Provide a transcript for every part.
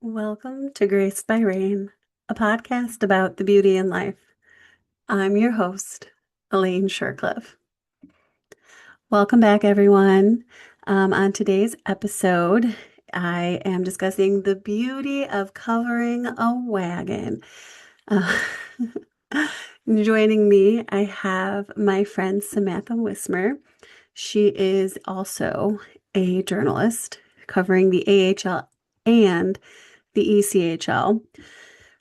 Welcome to Grace by Rain, a podcast about the beauty in life. I'm your host, Elaine Shircliff. Welcome back, everyone. On today's episode, I am discussing the beauty of covering a wagon. Uh, Joining me, I have my friend Samantha Wismer. She is also a journalist covering the AHL and the ECHL.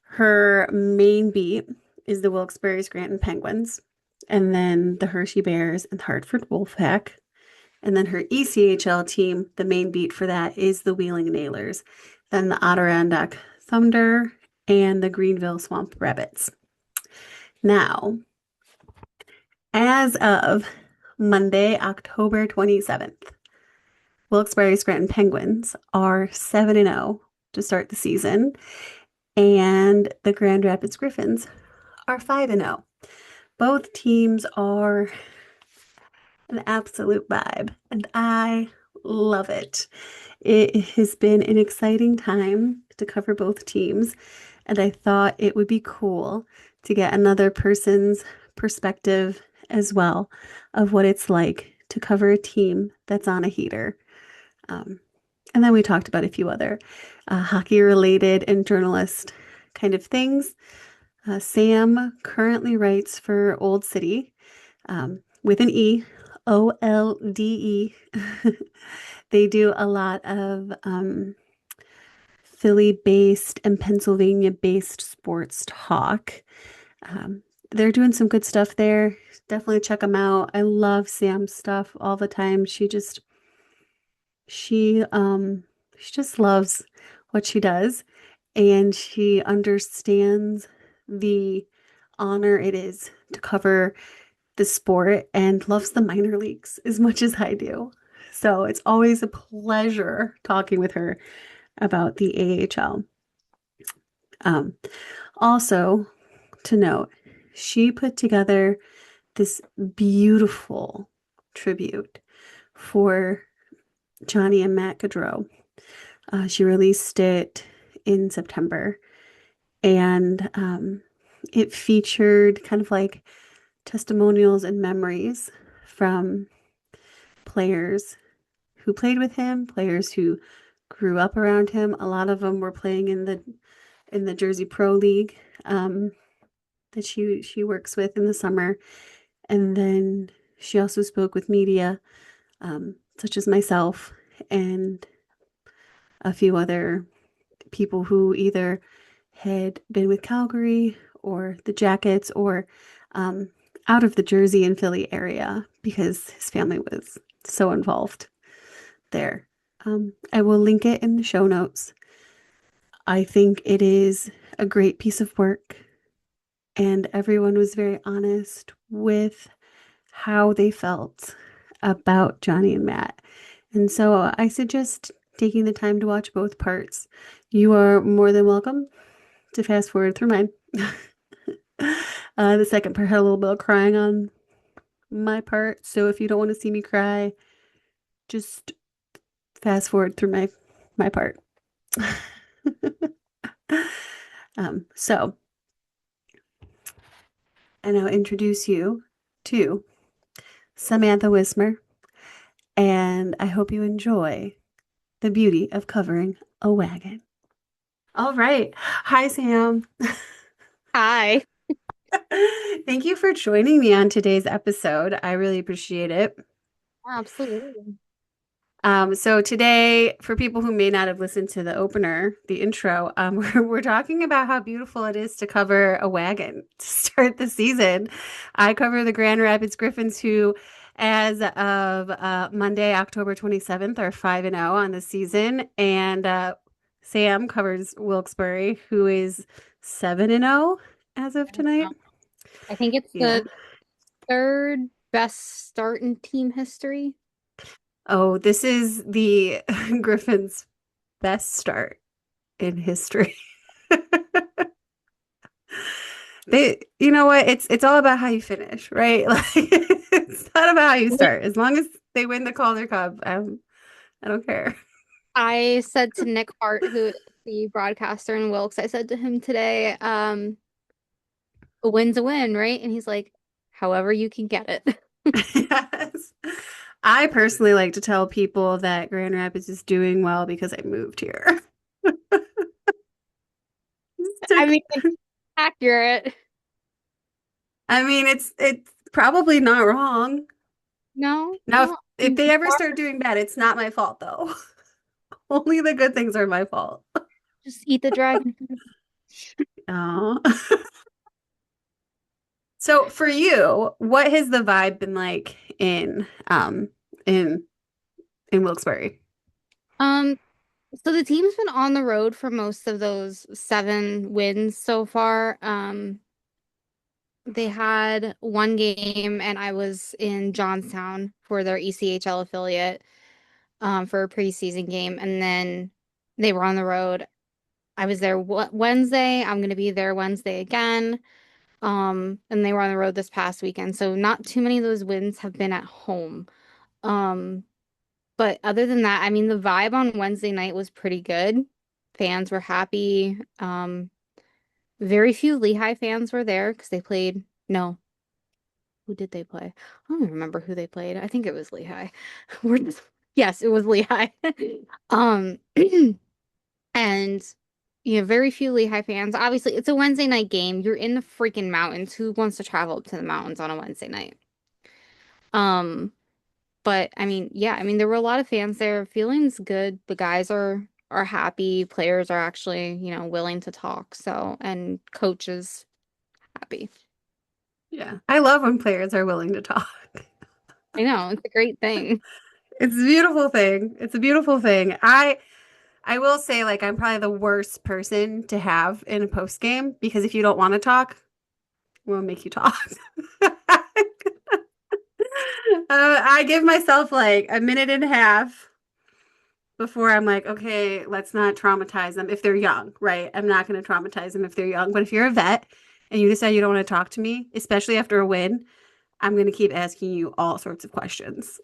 Her main beat is the Wilkes Barre Scranton Penguins, and then the Hershey Bears and the Hartford Wolfpack. And then her ECHL team, the main beat for that is the Wheeling Nailers, then the Adirondack Thunder, and the Greenville Swamp Rabbits. Now, as of Monday, October 27th, Wilkes-Barre Scranton Penguins are 7-0 to start the season, and the Grand Rapids Griffins are 5-0. Both teams are an absolute vibe, and I love it. It has been an exciting time to cover both teams, and I thought it would be cool to get another person's perspective as well of what it's like to cover a team that's on a heater. And then we talked about a few other hockey related and journalist kind of things. Sam currently writes for Old City with an E, OLDE. They do a lot of Philly-based and Pennsylvania-based sports talk. They're doing some good stuff there. Definitely check them out. I love Sam's stuff all the time. She just loves what she does, and she understands the honor it is to cover the sport and loves the minor leagues as much as I do. So it's always a pleasure talking with her about the AHL. Also, to note, she put together this beautiful tribute for Johnny and Matt Gaudreau. She released it in September, and it featured kind of like testimonials and memories from players who played with him, players who grew up around him. A lot of them were playing in the Jersey Pro League that she works with in the summer, and then she also spoke with media such as myself and a few other people who either had been with Calgary or the Jackets or out of the Jersey and Philly area because his family was so involved there. I will link it in the show notes. I think it is a great piece of work, and everyone was very honest with how they felt about Johnny and Matt. And so I suggest taking the time to watch both parts. You are more than welcome to fast forward through mine. The second part had a little bit of crying on my part, so if you don't want to see me cry, just fast forward through my part. So I now introduce you to Samantha Wismer, and I hope you enjoy the beauty of covering a wagon. All right. Hi, Sam. Hi. Thank you for joining me on today's episode. I really appreciate it. Absolutely. So today, for people who may not have listened to the opener, the intro, we're talking about how beautiful it is to cover a wagon to start the season. I cover the Grand Rapids Griffins, who, as of Monday, October 27th, are 5-0 on the season, and Sam covers Wilkes-Barre, who is 7-0 as of tonight. I think it's Yeah. the third best start in team history. Oh, this is the Griffins' best start in history. You know what? It's all about how you finish, right? Like it's not about how you Wait, start. As long as they win the Calder Cup, I don't care. I said to Nick Hart, who is the broadcaster in Wilkes, I said to him today, a win's a win, right? And he's like, however you can get it. Yes. I personally like to tell people that Grand Rapids is doing well because I moved here. I mean, accurate. I mean, it's probably not wrong. No, Now, no, if they ever start doing bad, it's not my fault though. Only the good things are my fault. just eat the dragon. Oh. So for you, what has the vibe been like in in Wilkes-Barre? Um, so the team's been on the road for most of those 7 wins so far. They had one game, and I was in Johnstown for their ECHL affiliate, for a preseason game, and then they were on the road. I was there Wednesday. I'm going to be there Wednesday again. And they were on the road this past weekend, so not too many of those wins have been at home. Um, but other than that, I mean, the vibe on Wednesday night was pretty good. Fans were happy. Very few Lehigh fans were there because they played. No, who did they play? I don't even remember who they played. I think it was Lehigh. We're just, yes, it was Lehigh. Um, and very few Lehigh fans. Obviously, it's a Wednesday night game. You're in the freaking mountains. Who wants to travel up to the mountains on a Wednesday night? Um, but I mean, yeah, I mean there were a lot of fans there. Feeling's good. The guys are happy. Players are actually, willing to talk. So, and coaches happy. Yeah. I love when players are willing to talk. I know, it's a great thing. It's a beautiful thing. It's a beautiful thing. I will say like I'm probably the worst person to have in a post game because if you don't want to talk, we'll make you talk. I give myself like a minute and a half before I'm like, okay, let's not traumatize them if they're young, right? I'm not going to traumatize them if they're young. But if you're a vet and you decide you don't want to talk to me, especially after a win, I'm going to keep asking you all sorts of questions.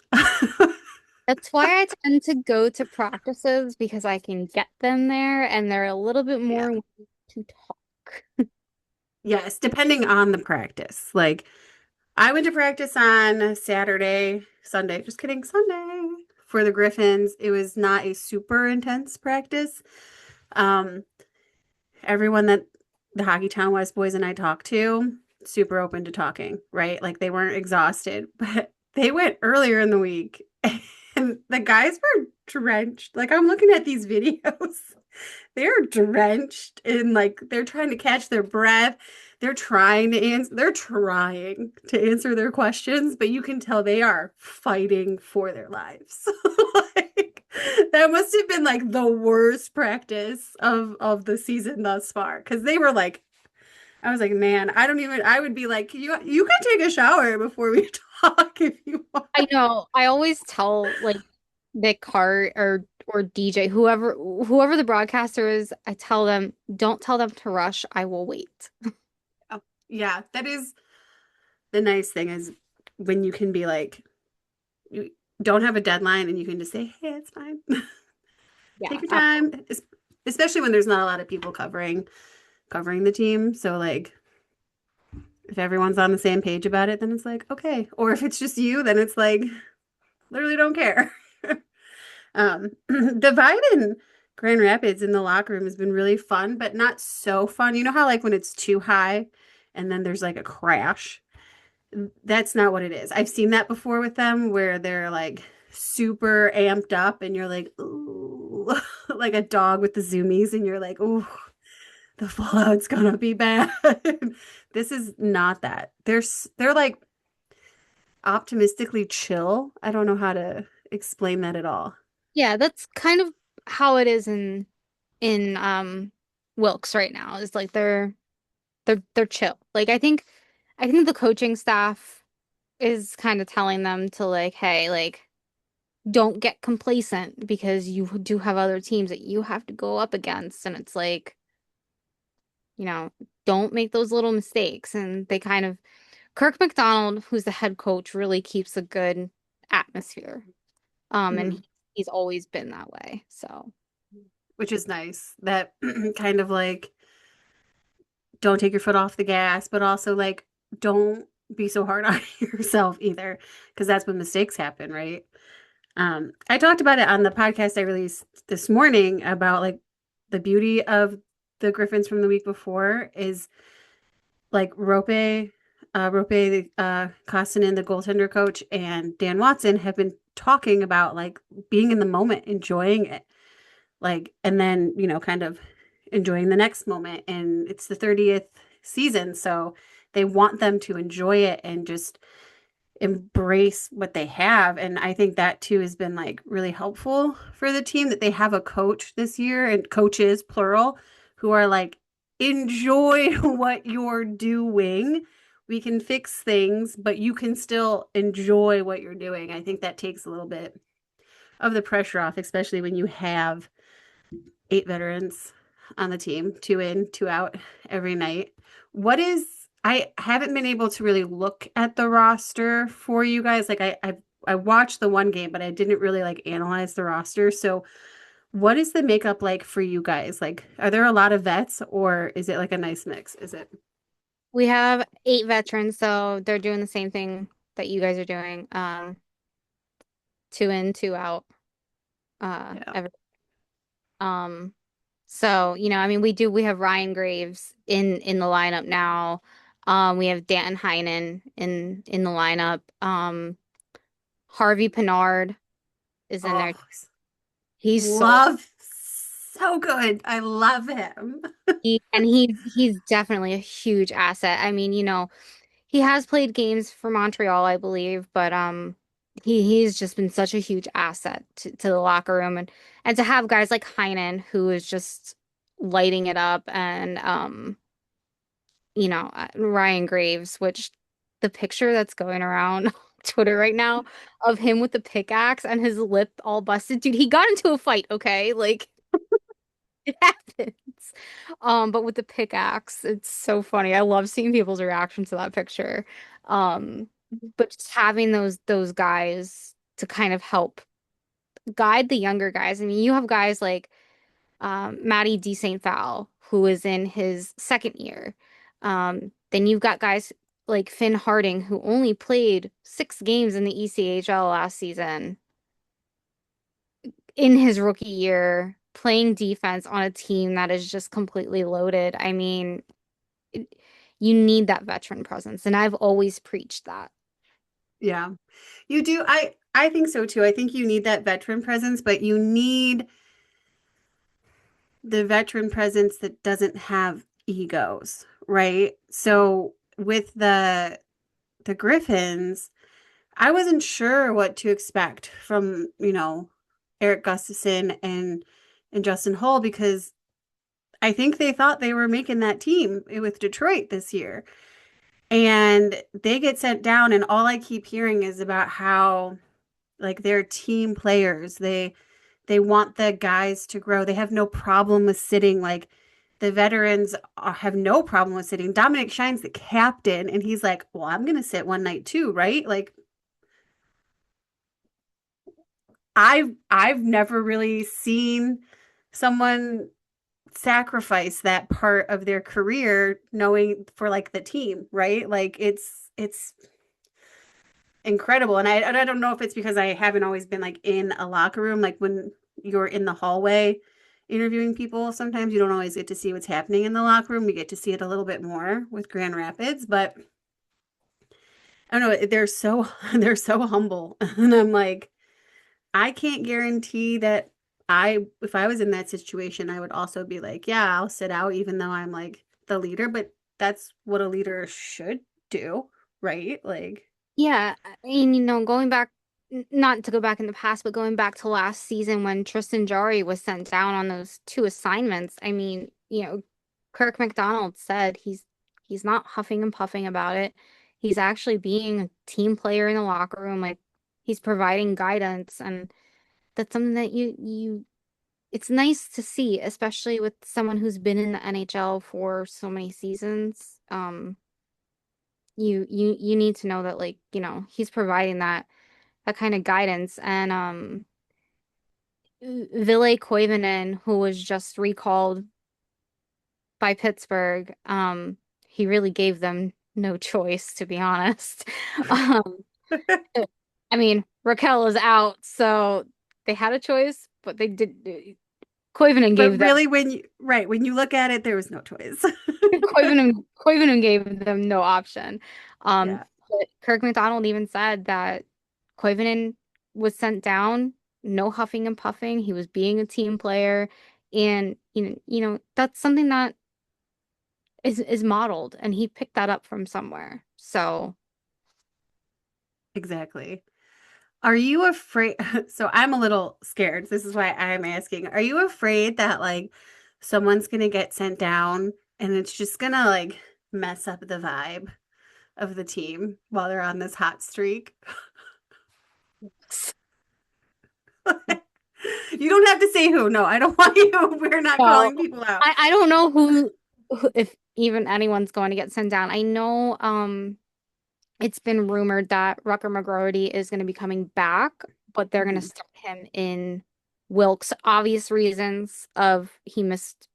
That's why I tend to go to practices because I can get them there and they're a little bit Yeah. more willing to talk. Yes, depending on the practice. Like I went to practice on Saturday, Sunday, just kidding, Sunday for the Griffins. It was not a super intense practice. Um, Everyone that the Hockey Town West boys and I talked to, super open to talking, right? Like they weren't exhausted, but they went earlier in the week and the guys were drenched. Like I'm looking at these videos. They're drenched in like they're trying to catch their breath. They're trying to answer their questions, but you can tell they are fighting for their lives. Like that must have been like the worst practice of the season thus far because they were like I was like, man, I would be like, you can take a shower before we talk if you want. I know. I always tell like Nick Hart or DJ, whoever the broadcaster is, I tell them, don't tell them to rush. I will wait. Oh, yeah, that is the nice thing is when you can be like you don't have a deadline and you can just say, hey, it's fine. Take Yeah, your time, especially when there's not a lot of people covering the team. So like if everyone's on the same page about it, then it's like, okay. Or if it's just you, then it's like literally don't care. The vibe in Grand Rapids in the locker room has been really fun, but not so fun. You know how like when it's too high and then there's like a crash? That's not what it is. I've seen that before with them where they're like super amped up and you're like, ooh, like a dog with the zoomies, and you're like, ooh, the fallout's gonna be bad. This is not that. They're like optimistically chill. I don't know how to explain that at all. yeah, that's kind of how it is in Wilkes right now. It's like they're chill. Like I think the coaching staff is kind of telling them to like, hey, like don't get complacent because you do have other teams that you have to go up against, and it's like, you know, don't make those little mistakes. And they kind of Kirk McDonald, who's the head coach, really keeps a good atmosphere. And Mhm. he he's always been that way. So which is nice. That kind of like don't take your foot off the gas, but also like don't be so hard on yourself either, because that's when mistakes happen, right? I talked about it on the podcast I released this morning about like the beauty of the Griffins from the week before is like Koskinen, the goaltender coach, and Dan Watson have been talking about like being in the moment, enjoying it, like, and then, kind of enjoying the next moment. And it's the 30th season, so they want them to enjoy it and just embrace what they have. And I think that too has been like really helpful for the team that they have a coach this year and coaches, plural, who are like, enjoy what you're doing. We can fix things, but you can still enjoy what you're doing. I think that takes a little bit of the pressure off, especially when you have 8 veterans on the team, 2 in, 2 out every night. What is I haven't been able to really look at the roster for you guys. Like I watched the one game, but I didn't really like analyze the roster. So what is the makeup like for you guys? Like, are there a lot of vets or is it like a nice mix? Is it? we have 8 veterans, so they're doing the same thing that you guys are doing. 2 in, 2 out. Yeah. Every So, I mean, we have Ryan Graves in the lineup now. We have Dan Heinen in the lineup. Harvey Pinard is in Oh, there. He's so love, so good. I love him. he's definitely a huge asset. I mean, he has played games for Montreal, I believe, but he's just been such a huge asset to the locker room, and to have guys like Heinen who is just lighting it up, and Ryan Graves, which the picture that's going around on Twitter right now of him with the pickaxe and his lip all busted. Dude, he got into a fight, okay? Like it happens. But with the pickaxe, it's so funny. I love seeing people's reaction to that picture. Um, but just having those guys to kind of help guide the younger guys. I mean, you have guys like Matty D. St. Val, who is in his second year. Then you've got guys like Finn Harding, who only played 6 games in the ECHL last season in his rookie year, playing defense on a team that is just completely loaded. I mean, it- you need that veteran presence, and I've always preached that. Yeah. You do. I think so too. I think you need that veteran presence, but you need the veteran presence that doesn't have egos, right? So with the Griffins, I wasn't sure what to expect from, Eric Gustafson and Justin Hull because I think they thought they were making that team with Detroit this year. And they get sent down and all I keep hearing is about how like they're team players. They want the guys to grow. They have no problem with sitting. Like the veterans have no problem with sitting. Dominic Shine's the captain, and he's like, "Well, I'm gonna sit one night too, right?" Like I've never really seen someone sacrifice that part of their career knowing for like the team, right? Like it's incredible. And I don't know if it's because I haven't always been like in a locker room, like when you're in the hallway interviewing people, sometimes you don't always get to see what's happening in the locker room. We get to see it a little bit more with Grand Rapids, but I don't know, they're so they're so humble. And I'm like, I can't guarantee that if I was in that situation, I would also be like, yeah, I'll sit out even though I'm like the leader, but that's what a leader should do, right? Like, Yeah, I mean, going back, not to go back in the past, but going back to last season when Tristan Jari was sent down on those 2 assignments. I mean, Kirk McDonald said he's not huffing and puffing about it. He's actually being a team player in the locker room, like he's providing guidance, and that's something that it's nice to see, especially with someone who's been in the NHL for so many seasons. You need to know that, like, he's providing that kind of guidance, and Ville Koivunen, who was just recalled by Pittsburgh, he really gave them no choice, to be honest. Um, I mean, Raquel is out, so they had a choice, but they did. Koivunen But gave them really, when you look at it, there was no choice. Koivunen gave them no option. Yeah, But Kirk McDonald even said that Koivunen was sent down, no huffing and puffing. He was being a team player, and that's something that is modeled, and he picked that up from somewhere. So exactly. Are you afraid? So I'm a little scared. This is why I'm asking. Are you afraid that like someone's gonna get sent down and it's just gonna like mess up the vibe of the team while they're on this hot streak? You don't have to say who. No, I don't want you. We're not no, calling people out. I don't know if even anyone's going to get sent down. I know it's been rumored that Rucker McGroarty is going to be coming back, but they're going to Mhm. start him in Wilkes. Obvious reasons of he missed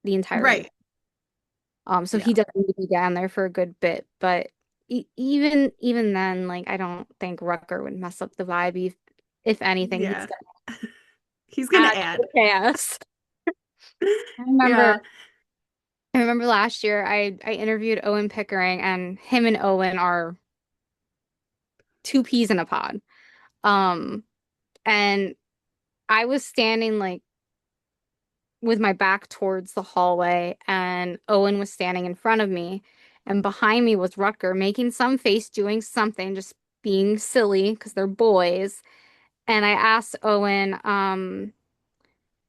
the entire game. Right. So Yeah. he does need to be down there for a good bit, but even then, like I don't think Rucker would mess up the vibe. If anything, he's Yeah. gonna He's gonna add to add. the chaos. I remember Yeah. I remember last year I interviewed Owen Pickering, and him and Owen are two peas in a pod. Um, and I was standing like with my back towards the hallway, and Owen was standing in front of me, and behind me was Rutger making some face, doing something, just being silly because they're boys. And I asked Owen,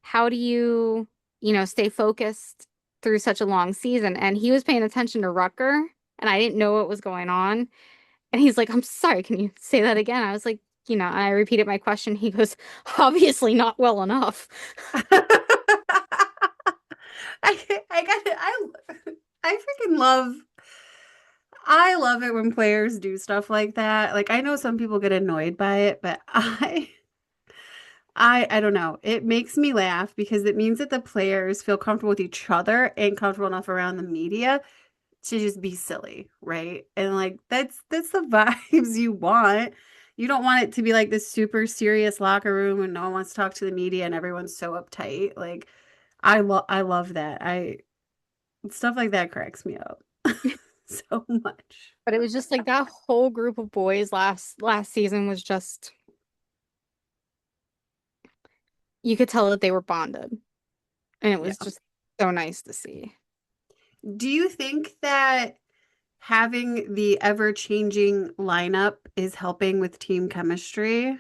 how do you stay focused through such a long season? And he was paying attention to Rutger, and I didn't know what was going on. And he's like, I'm sorry, can you say that again? I was like, I repeated my question. He goes, obviously not well enough. I got it. I freaking I love it when players do stuff like that. Like I know some people get annoyed by it, but I don't know. It makes me laugh because it means that the players feel comfortable with each other and comfortable enough around the media to just be silly, right? And like that's the vibes you want. You don't want it to be like this super serious locker room and no one wants to talk to the media and everyone's so uptight. Like I love that. I stuff like that cracks me up so much. But it was just like that whole group of boys last season was just you could tell that they were bonded. And it was Yeah. just so nice to see. Do you think that having the ever-changing lineup is helping with team chemistry?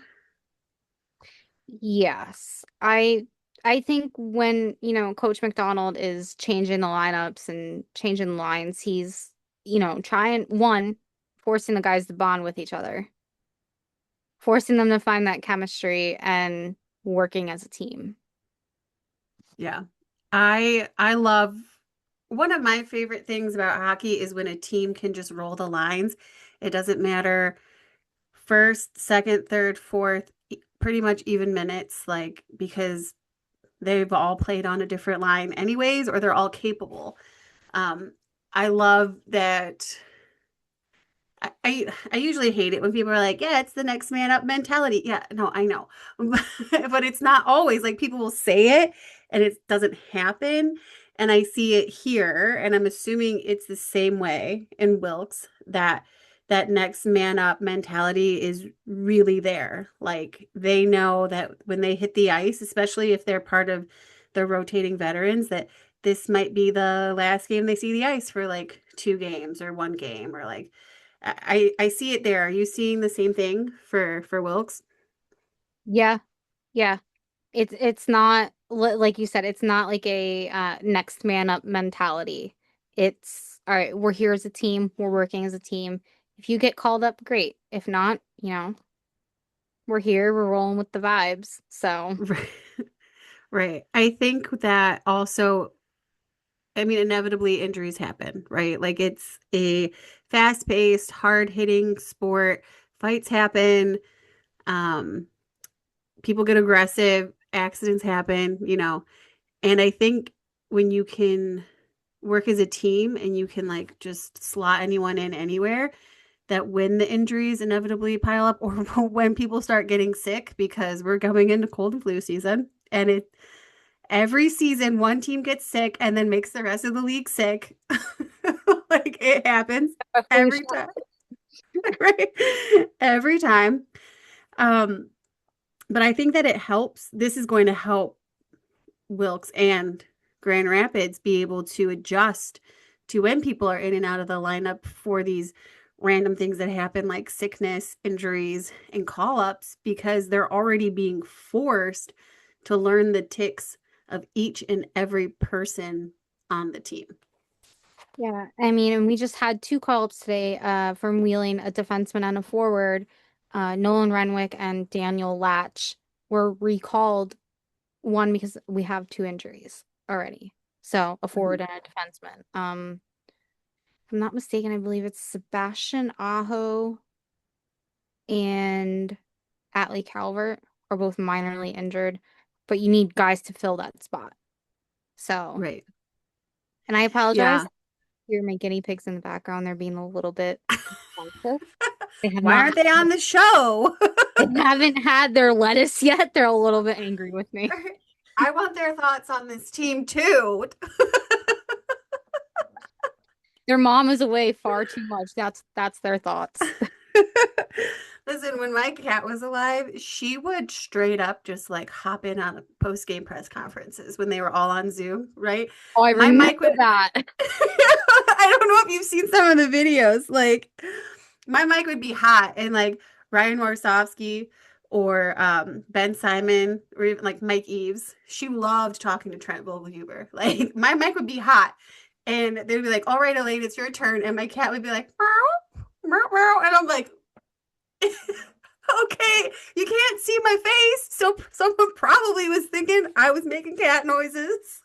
Yes. I think when, Coach McDonald is changing the lineups and changing lines, he's, trying one, forcing the guys to bond with each other, forcing them to find that chemistry and working as a team. Yeah. I love one of my favorite things about hockey is when a team can just roll the lines. It doesn't matter first, second, third, fourth, pretty much even minutes, like because they've all played on a different line anyways, or they're all capable. Um, I love that I usually hate it when people are like, yeah, it's the next man up mentality. Yeah, no, I know. But it's not always like people will say it and it doesn't happen. And I see it here, and I'm assuming it's the same way in Wilkes that that next man up mentality is really there. Like they know that when they hit the ice, especially if they're part of the rotating veterans, that this might be the last game they see the ice for like two games or one game or like I see it there. Are you seeing the same thing for Wilkes? Yeah. Yeah. It's not like you said, it's not like a next man up mentality. It's all right, we're here as a team, we're working as a team. If you get called up, great. If not, we're here, we're rolling with the vibes. So, Right. Right. I think that also, I mean, inevitably injuries happen, right? Like it's a fast-paced, hard-hitting sport. Fights happen. Um, People get aggressive. accidents happen, and I think when you can work as a team and you can like just slot anyone in anywhere, that when the injuries inevitably pile up or when people start getting sick, because we're going into cold and flu season, and every season one team gets sick and then makes the rest of the league sick. Like it happens A flu every shot. time. Right? Every time. Um, but I think that it helps. This is going to help Wilkes and Grand Rapids be able to adjust to when people are in and out of the lineup for these random things that happen, like sickness, injuries, and call ups, because they're already being forced to learn the ticks of each and every person on the team. Yeah, I mean, and we just had two call-ups today from Wheeling, a defenseman and a forward. Nolan Renwick and Daniel Latch were recalled, one because we have two injuries already. So a forward and a defenseman. If I'm not mistaken, I believe it's Sebastian Aho and Atlee Calvert are both minorly injured, but you need guys to fill that spot. So, Right. and I apologize. Yeah. Hear my guinea pigs in the background. They're being a little bit responsive. They have Why not aren't they on the show? they haven't had their lettuce yet. They're a little bit angry with me. I want their thoughts on this team too. Their mom is away far too much. That's their thoughts. Listen, when my cat was alive, she would straight up just like hop in on post-game press conferences when they were all on Zoom, right? Oh, I My mic remember would that. I don't know if you've seen some of the videos. Like my mic would be hot and like Ryan Warsofsky or Ben Simon or even like Mike Eves. She loved talking to Trent Vogelhuber. Like my mic would be hot and they'd be like, all right, Elaine, it's your turn. And my cat would be like, meow, meow, meow. And I'm like, okay, you can't see my face. So someone probably was thinking I was making cat noises.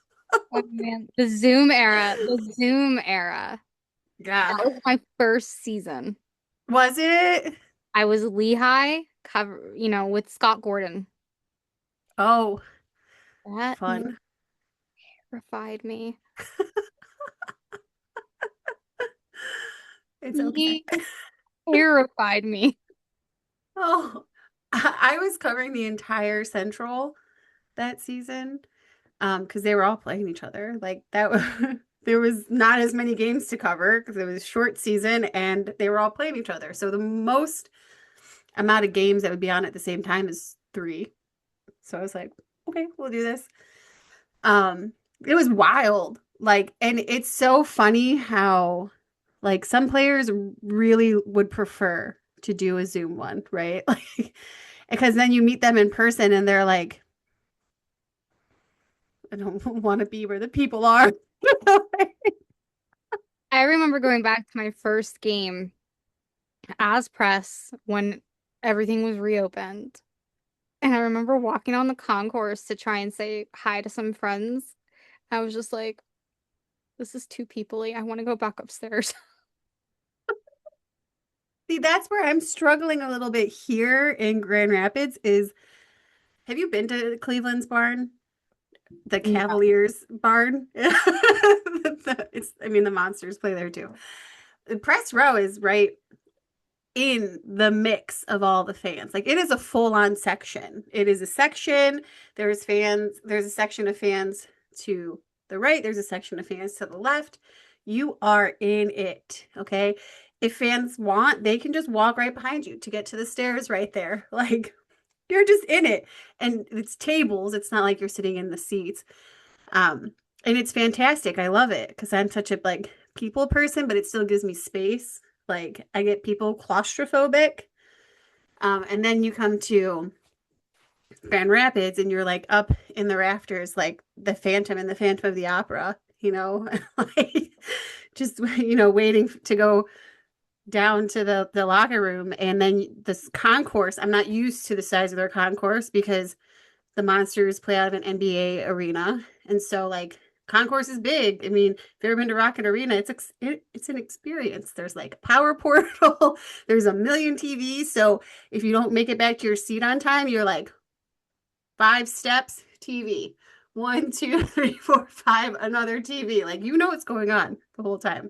Oh man, the Zoom era, the Zoom era. Yeah. That was my first season. Was it? I was Lehigh cover, with Scott Gordon. Oh, That fun. terrified me. It's okay. He terrified me. Oh, I was covering the entire Central that season because they were all playing each other. Like that was, there was not as many games to cover because it was a short season and they were all playing each other. So the most amount of games that would be on at the same time is 3. So I was like, okay, we'll do this. It was wild. Like, and it's so funny how like some players really would prefer to do a Zoom one, right? Like because then you meet them in person and they're like, I don't want to be where the people are. I remember going back to my first game as press when everything was reopened. And I remember walking on the concourse to try and say hi to some friends. I was just like, this is too peoply. I want to go back upstairs. See, that's where I'm struggling a little bit here in Grand Rapids is have you been to Cleveland's barn? The No. Cavaliers barn? I mean, the Monsters play there too. The press row is right in the mix of all the fans. Like it is a full-on section. It is a section. There's fans. There's a section of fans to the right. There's a section of fans to the left. You are in it. Okay. If fans want, they can just walk right behind you to get to the stairs right there. Like you're just in it. And it's tables. It's not like you're sitting in the seats. Um, and it's fantastic. I love it because I'm such a like people person, but it still gives me space. Like I get people claustrophobic. And then you come to Grand Rapids and you're like up in the rafters, like the Phantom and the Phantom of the Opera, like just, waiting to go down to the locker room. And then this concourse, I'm not used to the size of their concourse because the Monsters play out of an NBA arena. And so like concourse is big. I mean, if you've ever been to Rocket Arena, it's an experience. There's like a power portal. There's a million TVs. So if you don't make it back to your seat on time, you're like, 5 steps, TV. 1, 2, 3, 4, 5, another TV. Like, you know what's going on the whole time.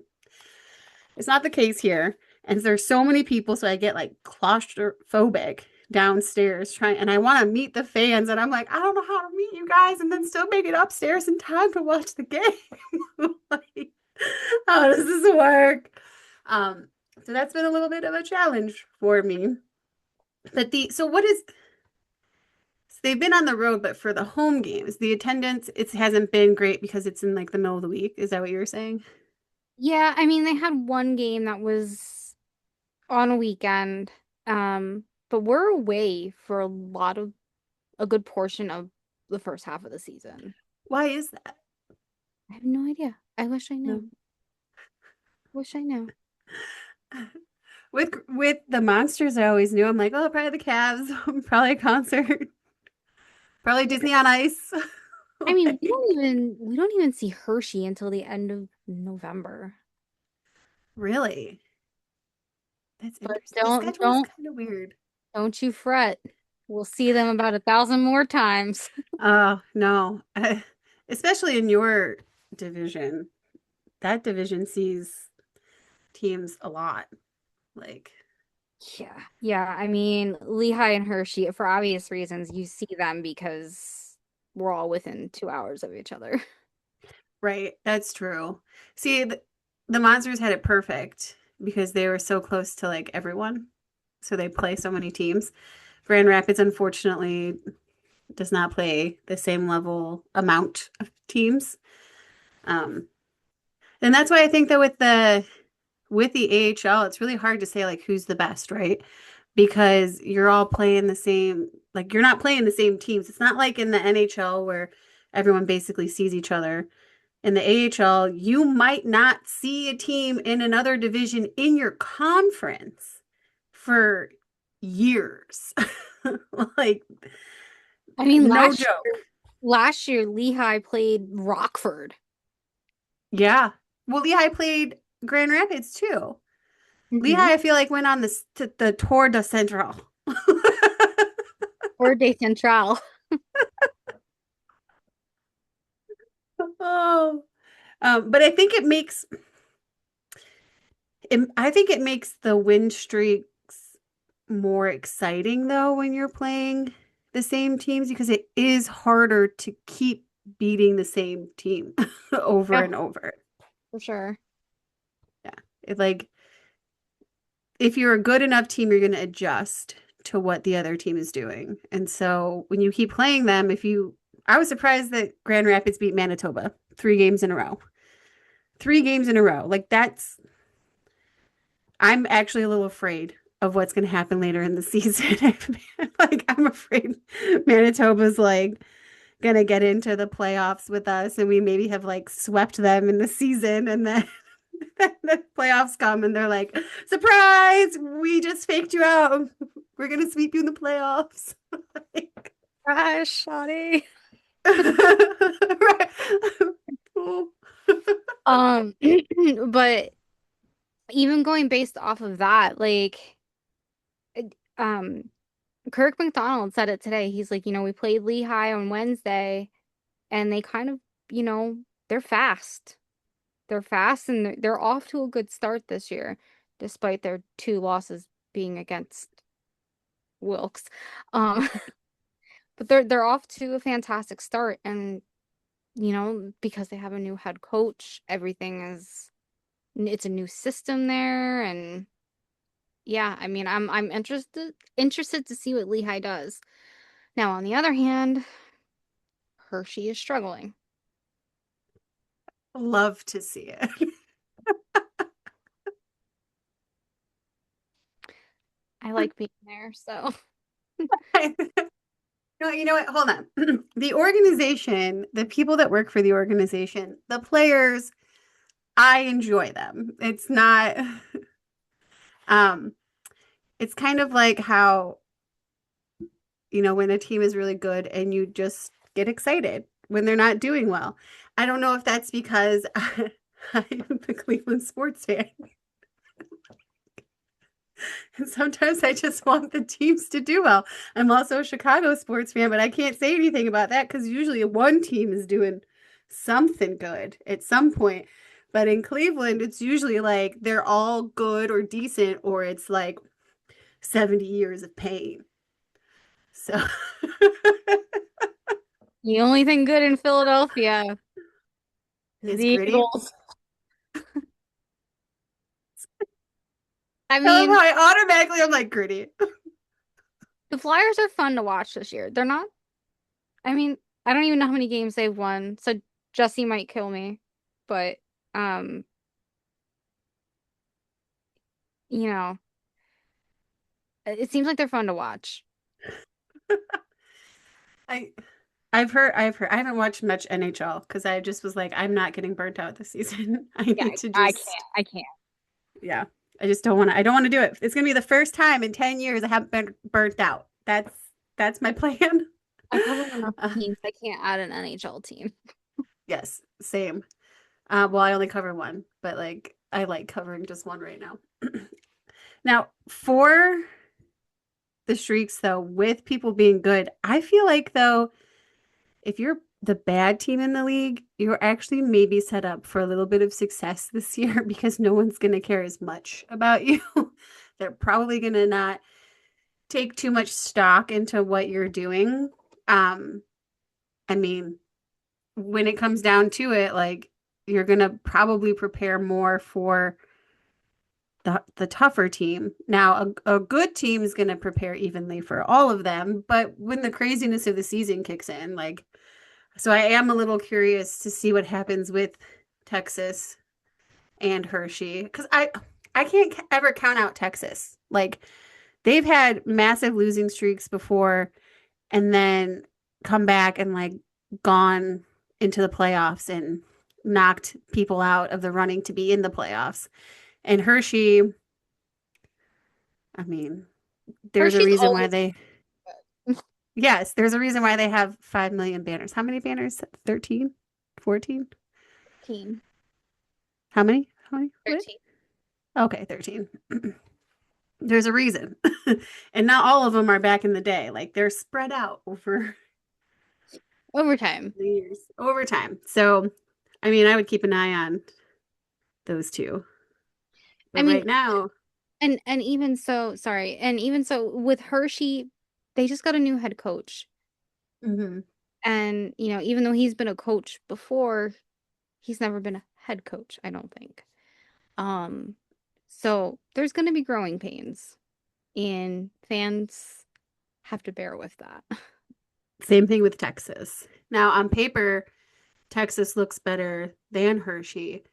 It's not the case here. And there's so many people, so I get like claustrophobic downstairs trying, and I want to meet the fans, and I'm like, I don't know how to meet you guys and then still make it upstairs in time to watch the game. Like, how does this work? Um, so that's been a little bit of a challenge for me. But so what is so they've been on the road, but for the home games, the attendance it hasn't been great because it's in like the middle of the week. Is that what you were saying? Yeah, I mean, they had one game that was on a weekend, but we're away for a good portion of the first half of the season. Why is that? I have no idea. I wish I knew. No. Wish I knew. With the monsters, I always knew. I'm like, oh, probably the Cavs, probably a concert, probably Disney on Ice. I mean, Like, we don't even see Hershey until the end of November. really? That's But interesting. The schedule is kind of weird. don't you fret. We'll see them about 1,000 more times. Oh, no. Especially in your division. That division sees teams a lot. Like, Yeah. Yeah, I mean, Lehigh and Hershey, for obvious reasons, you see them because we're all within 2 hours of each other. right, that's true. See, the Monsters had it perfect because they were so close to like everyone. So they play so many teams. Grand Rapids, unfortunately, does not play the same level amount of teams. Um, and that's why I think that with the AHL, it's really hard to say like who's the best, right? Because you're all playing the same, like you're not playing the same teams. It's not like in the NHL where everyone basically sees each other. In the AHL, you might not see a team in another division in your conference for years. Like, I mean, no joke. last year Lehigh played Rockford. Yeah. Well, Lehigh played Grand Rapids too. Mm-hmm. Lehigh, I feel like went on the Tour de Central. Or Day Central. Oh, but I think it makes the win streaks more exciting though when you're playing the same teams because it is harder to keep beating the same team over Yeah, and over. for sure. Yeah. It like if you're a good enough team, you're going to adjust to what the other team is doing. And so when you keep playing them, I was surprised that Grand Rapids beat Manitoba 3 games in a row. 3 games in a row. I'm actually a little afraid of what's going to happen later in the season. Like, I'm afraid Manitoba's like going to get into the playoffs with us and we maybe have like swept them in the season and then the playoffs come and they're like, surprise, we just faked you out. We're going to sweep you in the playoffs. Like, Gosh, Shoddy. right. Um, but even going based off of that, like, um, Kirk McDonald said it today. He's like, we played Lehigh on Wednesday, and they kind of, you know, they're fast. They're fast, and they're off to a good start this year, despite their 2 losses being against Wilkes. Um, but they're off to a fantastic start, and because they have a new head coach, it's a new system there, and yeah, I mean, I'm interested to see what Lehigh does. Now, on the other hand, Hershey is struggling. Love to see it. I like being there, so No, you know what? Hold on. The organization, the people that work for the organization, the players, I enjoy them. Um, it's kind of like how, when a team is really good and you just get excited when they're not doing well. I don't know if that's because I'm the Cleveland sports fan. And sometimes I just want the teams to do well. I'm also a Chicago sports fan, but I can't say anything about that because usually one team is doing something good at some point. But in Cleveland, it's usually like they're all good or decent, or it's like 70 years of pain. So The only thing good in Philadelphia is it's the gritty. Eagles. I I love mean, how I automatically I'm like gritty. the Flyers are fun to watch this year. They're not, I mean, I don't even know how many games they've won, so Jesse might kill me. But, um, you know, it seems like they're fun to watch. I I've heard I haven't watched much NHL because I just was like, I'm not getting burnt out this season. I Yeah, need to I just can't. I can't. yeah. I don't want to do it. It's gonna be the first time in 10 years I haven't been burnt out. That's my plan. I cover enough Uh, teams. I can't add an NHL team. yes, same. Well, I only cover one, but like I like covering just one right now. Now, for the streaks though, with people being good, I feel like though if you're the bad team in the league, you're actually maybe set up for a little bit of success this year because no one's going to care as much about you. They're probably going to not take too much stock into what you're doing. Um, I mean, when it comes down to it, like you're going to probably prepare more for the tougher team. Now, a good team is going to prepare evenly for all of them, but when the craziness of the season kicks in, like so I am a little curious to see what happens with Texas and Hershey because I can't ever count out Texas. Like they've had massive losing streaks before and then come back and like gone into the playoffs and knocked people out of the running to be in the playoffs. And Hershey, I mean, there's a Hershey's reason why always they yes, there's a reason why they have 5 million banners. How many banners? 13? 14? team. How many? How many? What? 13. Okay, 13. There's a reason. And not all of them are back in the day. Like they're spread out over Overtime. the years, over time. So, I mean, I would keep an eye on those two. I But mean, right now, and even so, sorry, and even so with Hershey, they just got a new head coach. mhm. And, even though he's been a coach before, he's never been a head coach, I don't think. Um, so there's going to be growing pains, and fans have to bear with that. Same thing with Texas. Now, on paper, Texas looks better than Hershey,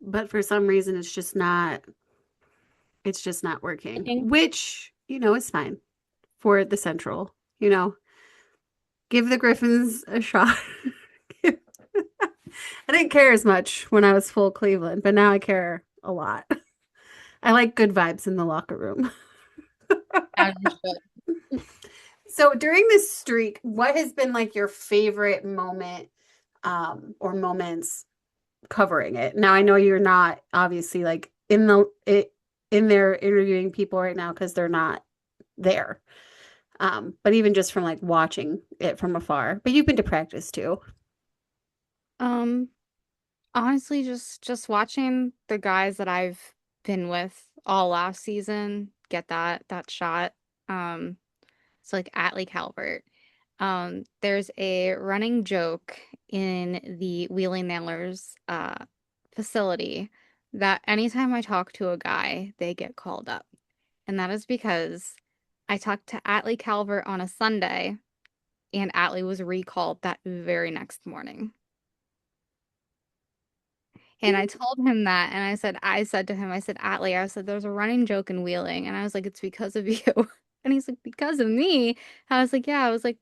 but for some reason it's just not I working, think which, is fine for the Central, give the Griffins a shot. I didn't care as much when I was full Cleveland, but now I care a lot. I like good vibes in the locker room. as you should. So during this streak, what has been like your favorite moment or moments covering it? Now I know you're not obviously like in there interviewing people right now because they're not there. But even just from like watching it from afar. But you've been to practice too. Um, Honestly, just watching the guys that I've been with all last season get that shot. Um, so like Atlee Calvert. There's a running joke in the Wheeling Nailers facility that anytime I talk to a guy, they get called up. And that is because I talked to Atlee Calvert on a Sunday, and Atlee was recalled that very next morning. And I told him that, and I said to him, I said, Atlee, I said, there's a running joke in Wheeling. And I was like, it's because of you. And he's like, because of me? I was like, yeah. I was like,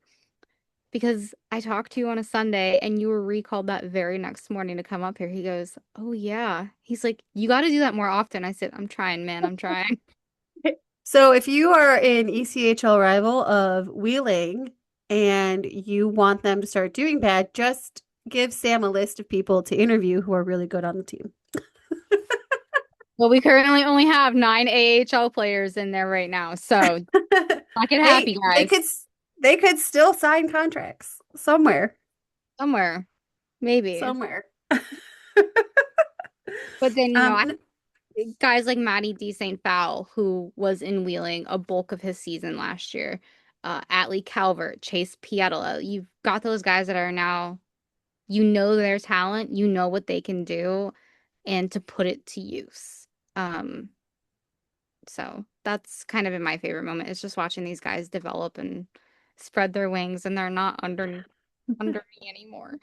because I talked to you on a Sunday and you were recalled that very next morning to come up here. He goes, oh, yeah. He's like, you got to do that more often. I said, I'm trying, man. I'm trying. So if you are an ECHL rival of Wheeling and you want them to start doing bad, just give Sam a list of people to interview who are really good on the team. Well, we currently only have 9 AHL players in there right now, so not get happy, Hey, guys. they could still sign contracts somewhere. Somewhere, maybe. Somewhere. But then, Um, guys like Matty D. St. Fowl, who was in Wheeling a bulk of his season last year, Atlee Calvert, Chase Pietala, you've got those guys that are now, their talent, what they can do, and to put it to use. Um, so that's kind of been my favorite moment is just watching these guys develop and spread their wings, and they're not under me anymore.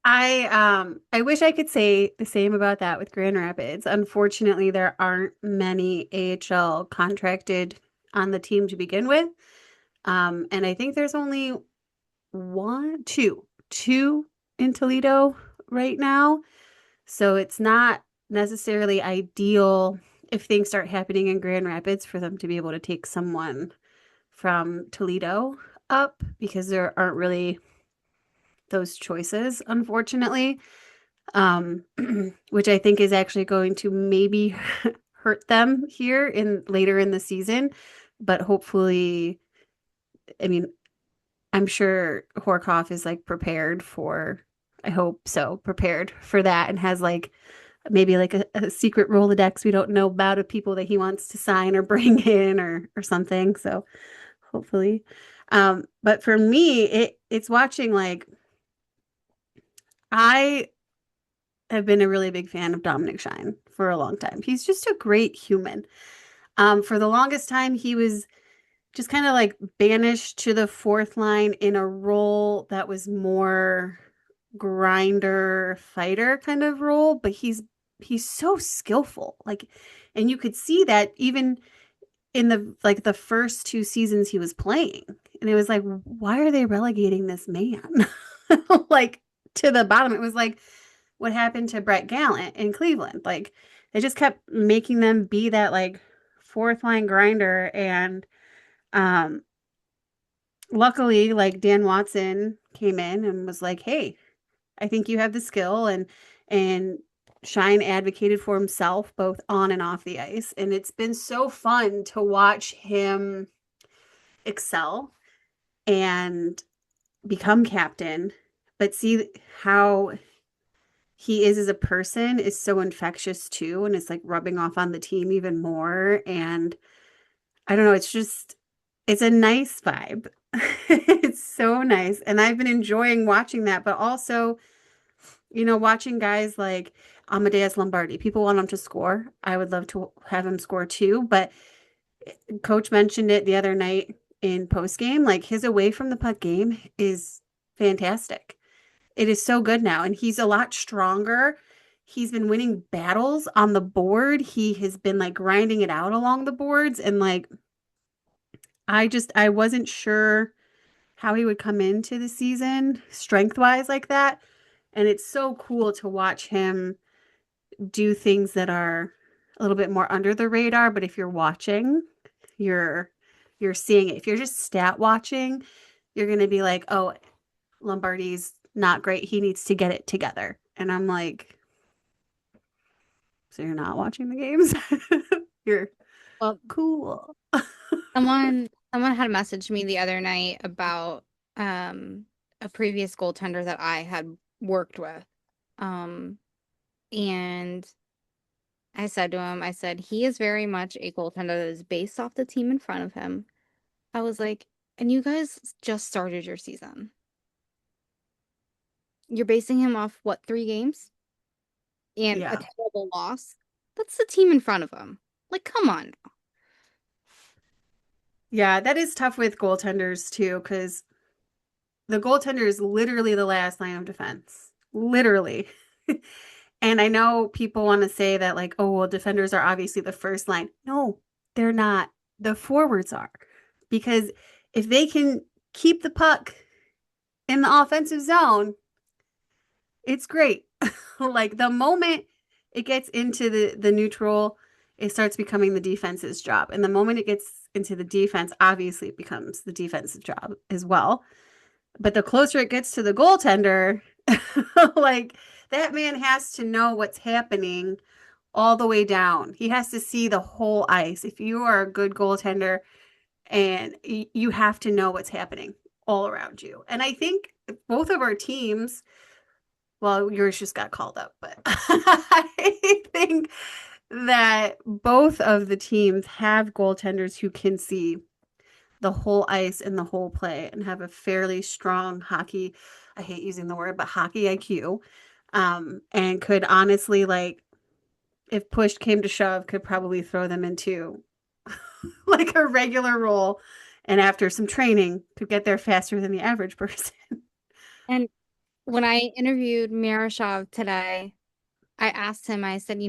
I wish I could say the same about that with Grand Rapids. Unfortunately, there aren't many AHL contracted on the team to begin with. And I think there's only two in Toledo right now. So it's not necessarily ideal if things start happening in Grand Rapids for them to be able to take someone from Toledo up because there aren't really those choices, unfortunately. Um, which I think is actually going to maybe hurt them here in later in the season. But hopefully, I mean, I'm sure Horkoff is like prepared for, I hope so, prepared for that and has like maybe like a secret Rolodex we don't know about of people that he wants to sign or bring in or something. So hopefully. But for me, it's watching like I have been a really big fan of Dominic Shine for a long time. He's just a great human. For the longest time, he was just kind of like banished to the fourth line in a role that was more grinder fighter kind of role, but he's so skillful. Like, and you could see that even in the first two seasons he was playing. And it was like, why are they relegating this man? Like to the bottom. It was like what happened to Brett Gallant in Cleveland. Like they just kept making them be that like fourth line grinder and um luckily like Dan Watson came in and was like, "Hey, I think you have the skill," and Shine advocated for himself both on and off the ice, and it's been so fun to watch him excel and become captain, but see how he is as a person is so infectious too, and it's like rubbing off on the team even more. And I don't know, it's a nice vibe. It's so nice. And I've been enjoying watching that, but also, watching guys like Amadeus Lombardi. People want him to score. I would love to have him score too, but coach mentioned it the other night in post game. Like his away from the puck game is fantastic. It is so good now, and he's a lot stronger. He's been winning battles on the board. He has been like grinding it out along the boards, and like I wasn't sure how he would come into the season strength wise like that. And it's so cool to watch him do things that are a little bit more under the radar. But if you're watching, you're you're seeing it. If you're just stat watching, you're gonna be like, oh, Lombardi's not great. He needs to get it together. And I'm like, so you're not watching the games? You're Well, cool. someone had messaged me the other night about a previous goaltender that I had worked with. Um, and I said, he is very much a goaltender that is based off the team in front of him. I was like, and you guys just started your season. You're basing him off what, 3 games and a Yeah. terrible loss? That's the team in front of him. Like, come on. Yeah, that is tough with goaltenders too, because the goaltender is literally the last line of defense. Literally. And I know people want to say that, like, oh, well, defenders are obviously the first line. No, they're not. The forwards are. Because if they can keep the puck in the offensive zone, it's great. Like the moment it gets into the neutral, it starts becoming the defense's job. And the moment it gets into the defense, obviously it becomes the defensive job as well. But the closer it gets to the goaltender, like That man has to know what's happening all the way down. He has to see the whole ice. If you are a good goaltender and you have to know what's happening all around you. And I think both of our teams, well, yours just got called up, but I think that both of the teams have goaltenders who can see the whole ice and the whole play and have a fairly strong hockey, I hate using the word, but hockey IQ. And could honestly, like, if push came to shove, could probably throw them into like a regular role. And after some training, could get there faster than the average person. And when I interviewed Miroshov today, I asked him, I said,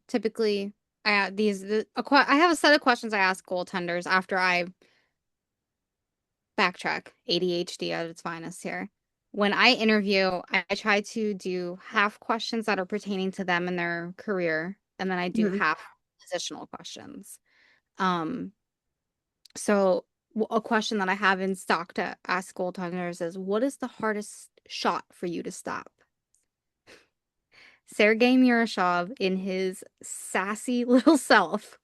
typically I have a set of questions I ask goaltenders after I backtrack. ADHD at its finest here. When I interview, I try to do half questions that are pertaining to them and their career, and then I do Mhm. half positional questions. Um, so a question that I have in stock to ask goaltenders is, what is the hardest shot for you to stop? Sergei Murashov, in his sassy little self,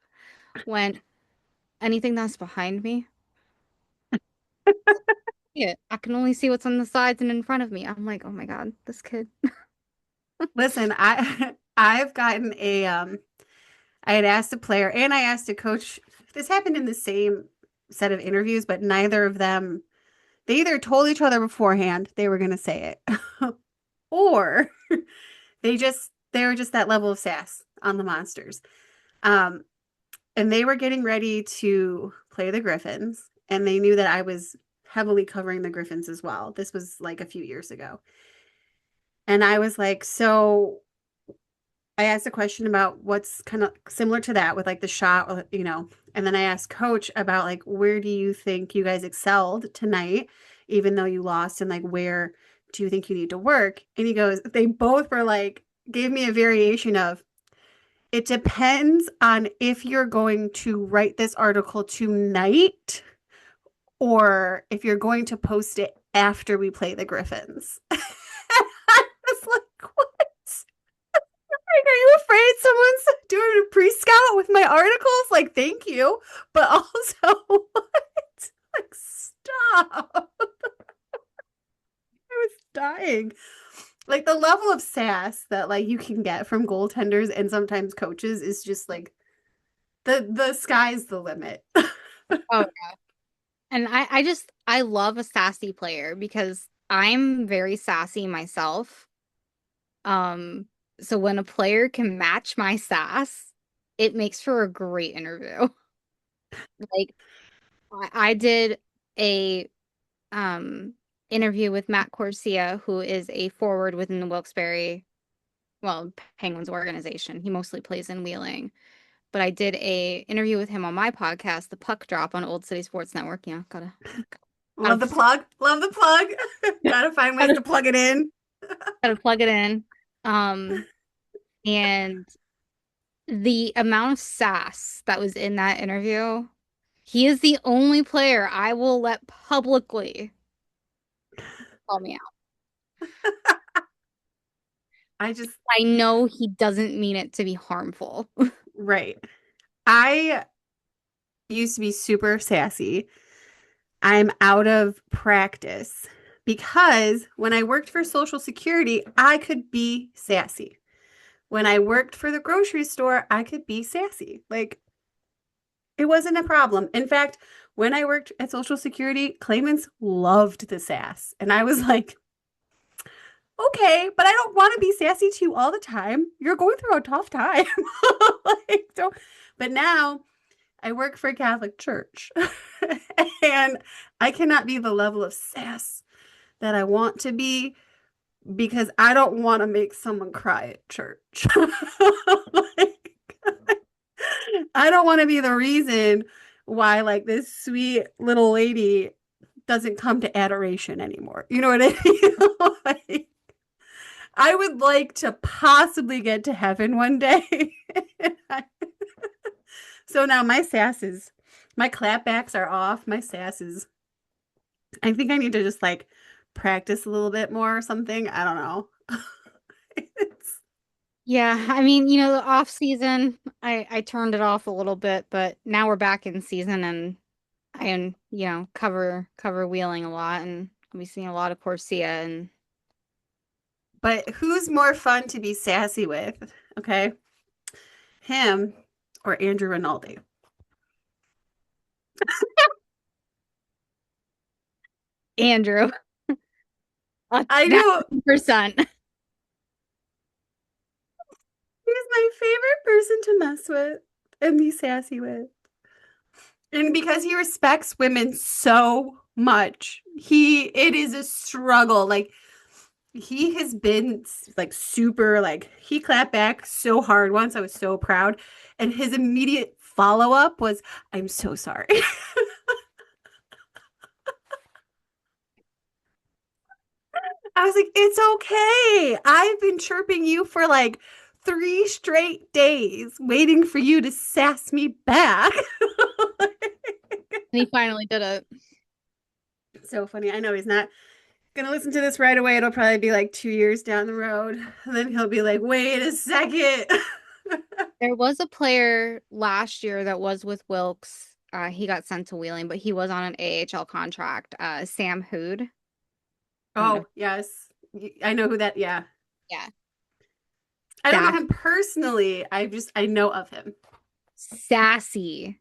went, anything that's behind me, yeah, I can only see what's on the sides and in front of me. I'm like, oh my God, this kid. Listen, I've gotten I had asked a player and I asked a coach. This happened in the same set of interviews, but neither of them, they either told each other beforehand they were going to say it, or they were just that level of sass on the Monsters. Um, and they were getting ready to play the Griffins, and they knew that I was heavily covering the Griffins as well. This was like a few years ago. And I was like, so I asked a question about what's kind of similar to that with like the shot, and then I asked coach about like, where do you think you guys excelled tonight, even though you lost, and like, where do you think you need to work? And he goes, they both were like, gave me a variation of, it depends on if you're going to write this article tonight or if you're going to post it after we play the Griffins. I was like, what? Like, are you afraid someone's doing a pre-scout with my articles? Like, thank you. But also, what? Like, stop. I was dying. Like the level of sass that like you can get from goaltenders and sometimes coaches is just like the sky's the limit. Oh, and I love a sassy player because I'm very sassy myself. Um, so when a player can match my sass, it makes for a great interview. Like I did a um interview with Matt Corsia, who is a forward within the Wilkes-Barre, well, Penguins organization. He mostly plays in Wheeling. But I did a interview with him on my podcast, The Puck Drop on Old City Sports Network. Love Gotta, the plug. Love the plug. Gotta find ways gotta, to plug it in. gotta plug it in. Um, and the amount of sass that was in that interview, he is the only player I will let publicly call me out. I just I know he doesn't mean it to be harmful. right. I used to be super sassy. I'm out of practice because when I worked for Social Security, I could be sassy. When I worked for the grocery store, I could be sassy. Like it wasn't a problem. In fact, when I worked at Social Security, claimants loved the sass. And I was like, okay, but I don't want to be sassy to you all the time. You're going through a tough time. Like, don't. But now I work for a Catholic church and I cannot be the level of sass that I want to be because I don't want to make someone cry at church. Like, I don't want to be the reason why like this sweet little lady doesn't come to adoration anymore. You know what I mean? Like, I would like to possibly get to heaven one day. So now my clapbacks are off. My sass is, I think I need to just like practice a little bit more or something. I don't know. Yeah, I mean, you know, the off season, I turned it off a little bit, but now we're back in season and you know, cover wheeling a lot and I'll be seeing a lot of Corsia and But who's more fun to be sassy with? Okay, him or Andrew Rinaldi? Andrew. A I know thousand percent. he's my favorite person to mess with and be sassy with. And because he respects women so much, it is a struggle. Like he has been like super like he clapped back so hard once. I was so proud. And his immediate follow-up was, I'm so sorry. I was like, it's okay. I've been chirping you for like 3 straight days, waiting for you to sass me back. And he finally did it. So funny. I know he's not gonna listen to this right away. It'll probably be like 2 years down the road. And then he'll be like, wait a second. There was a player last year that was with Wilkes. He got sent to Wheeling, but he was on an AHL contract. Sam Hood. I don't know. Oh, yes. I know who that, yeah. Yeah. I don't know Sass him personally. I know of him. Sassy.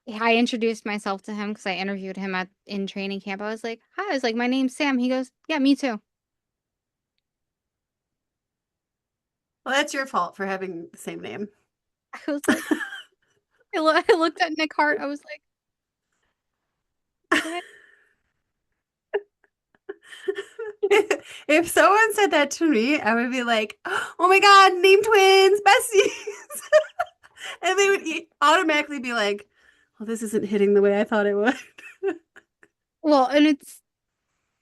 I introduced myself to him because I interviewed him in training camp. I was like, "Hi," I was like, "My name's Sam." He goes, "Yeah, me too." Well, that's your fault for having the same name. I was like, I looked at Nick Hart. I was like, "Okay." If someone said that to me, I would be like, oh my God, name twins, besties. And they would automatically be like, well, this isn't hitting the way I thought it would. Well, and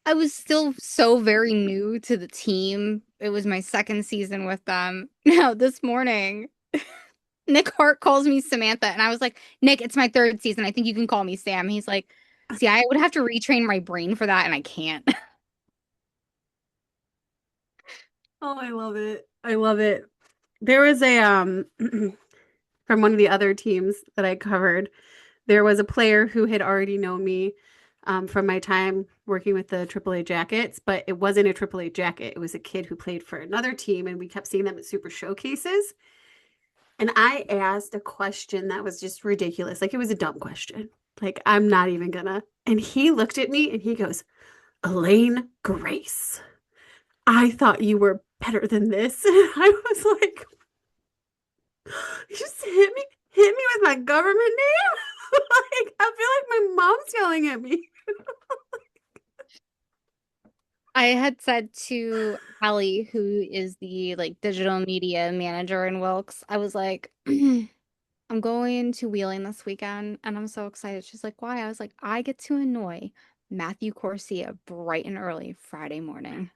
I was still so very new to the team. It was my second season with them. Now, this morning, Nick Hart calls me Samantha, and I was like, "Nick, it's my third season. I think you can call me Sam." He's like, "See, I would have to retrain my brain for that, and I can't." Oh, I love it. I love it. There was a from one of the other teams that I covered, there was a player who had already known me from my time working with the AAA Jackets, but it wasn't a AAA Jacket. It was a kid who played for another team, and we kept seeing them at Super Showcases. And I asked a question that was just ridiculous. Like it was a dumb question. Like I'm not even gonna. And he looked at me and he goes, Elaine Grace, I thought you were better than this. And I was like, you just hit me with my government name. Like I feel like my mom's yelling at me. I had said to Allie, who is the like digital media manager in Wilkes, I was like, I'm going to Wheeling this weekend and I'm so excited. She's like, why? I was like, I get to annoy Matthew Corsia bright and early Friday morning.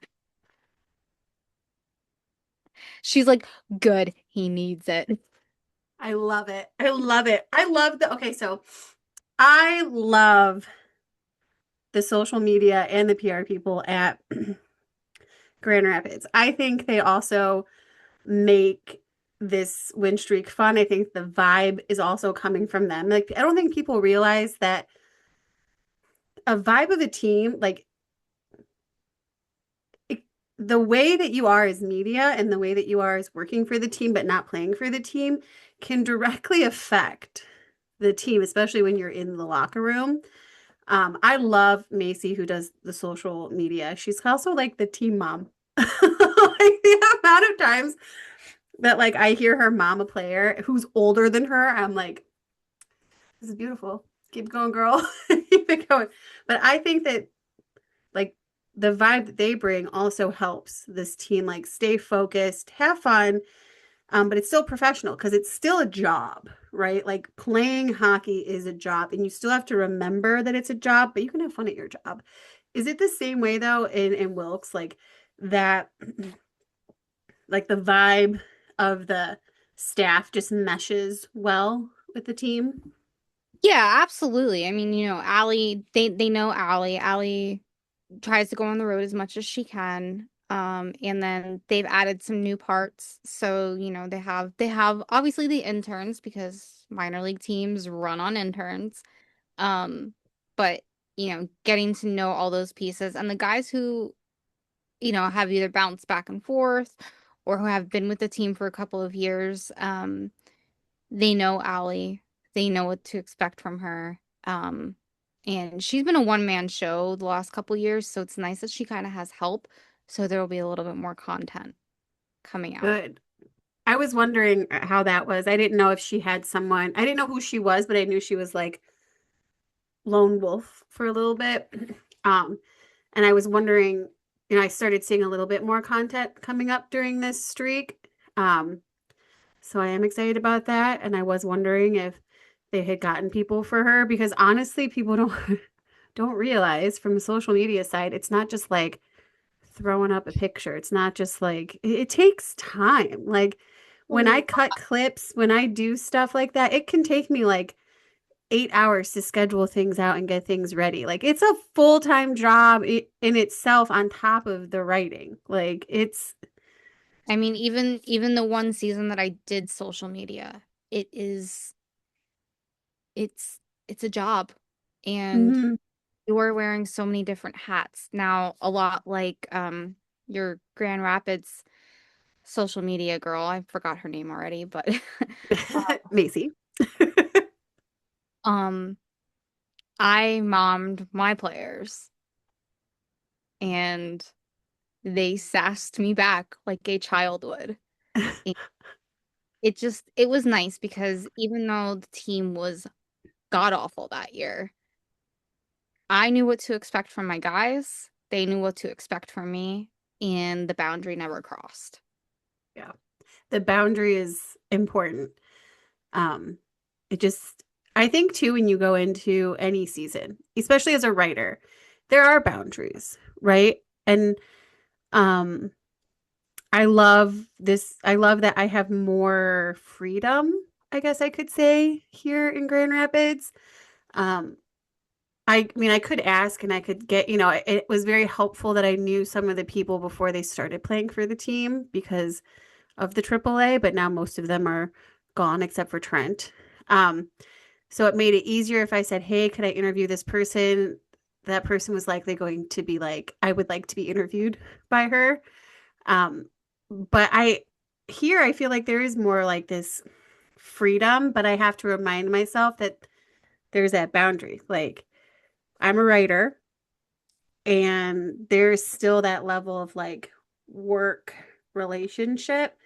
She's like, good, he needs it. I love it. I love it. I love the okay, so I love the social media and the PR people at Grand Rapids. I think they also make this win streak fun. I think the vibe is also coming from them. Like, I don't think people realize that a vibe of a team, like it, the way that you are as media and the way that you are as working for the team but not playing for the team can directly affect the team, especially when you're in the locker room. I love Macy who does the social media. She's also like the team mom. Like the amount of times that like I hear her mom a player who's older than her, I'm like, this is beautiful. Keep going, girl. Keep it going. But I think that like the vibe that they bring also helps this team like stay focused, have fun, but it's still professional because it's still a job, right? Like playing hockey is a job, and you still have to remember that it's a job, but you can have fun at your job. Is it the same way though in Wilkes, like that, like the vibe of the staff just meshes well with the team? Yeah, absolutely. I mean, you know, Allie, they know Allie. Allie tries to go on the road as much as she can. And then they've added some new parts. So, they have obviously the interns because minor league teams run on interns. Um, but getting to know all those pieces and the guys who, have either bounced back and forth or who have been with the team for a couple of years, they know Allie. They know what to expect from her. And she's been a one-man show the last couple years, so it's nice that she kind of has help. So there will be a little bit more content coming out. Good. I was wondering how that was. I didn't know if she had someone. I didn't know who she was, but I knew she was like lone wolf for a little bit. Um, and I was wondering, I started seeing a little bit more content coming up during this streak. Um, so I am excited about that. And I was wondering if they had gotten people for her because honestly, people don't don't realize from the social media side, it's not just like throwing up a picture. It's not just like it takes time. Like when I Oh, cut clips, when I do stuff like that, it can take me like 8 hours to schedule things out and get things ready. Like it's a full-time job in itself on top of the writing. Like it's I mean, even the one season that I did social media, it is it's it's a job. And mhm. you're wearing so many different hats. Now, a lot like your Grand Rapids social media girl. I forgot her name already, but Macy. um I mommed my players and they sassed me back like a child would. And it was nice because even though the team was god awful that year, I knew what to expect from my guys. They knew what to expect from me, and the boundary never crossed. Yeah. The boundary is important. Um, it just, I think too, when you go into any season, especially as a writer, there are boundaries, right? And um, I love this. I love that I have more freedom, I guess I could say, here in Grand Rapids. Um, I mean, I could ask and I could get, it was very helpful that I knew some of the people before they started playing for the team because of the AAA, but now most of them are gone except for Trent. Um, so it made it easier if I said, "Hey, could I interview this person?" That person was likely going to be like, "I would like to be interviewed by her." But I feel like there is more like this freedom, but I have to remind myself that there's that boundary. Like I'm a writer and there's still that level of like work relationship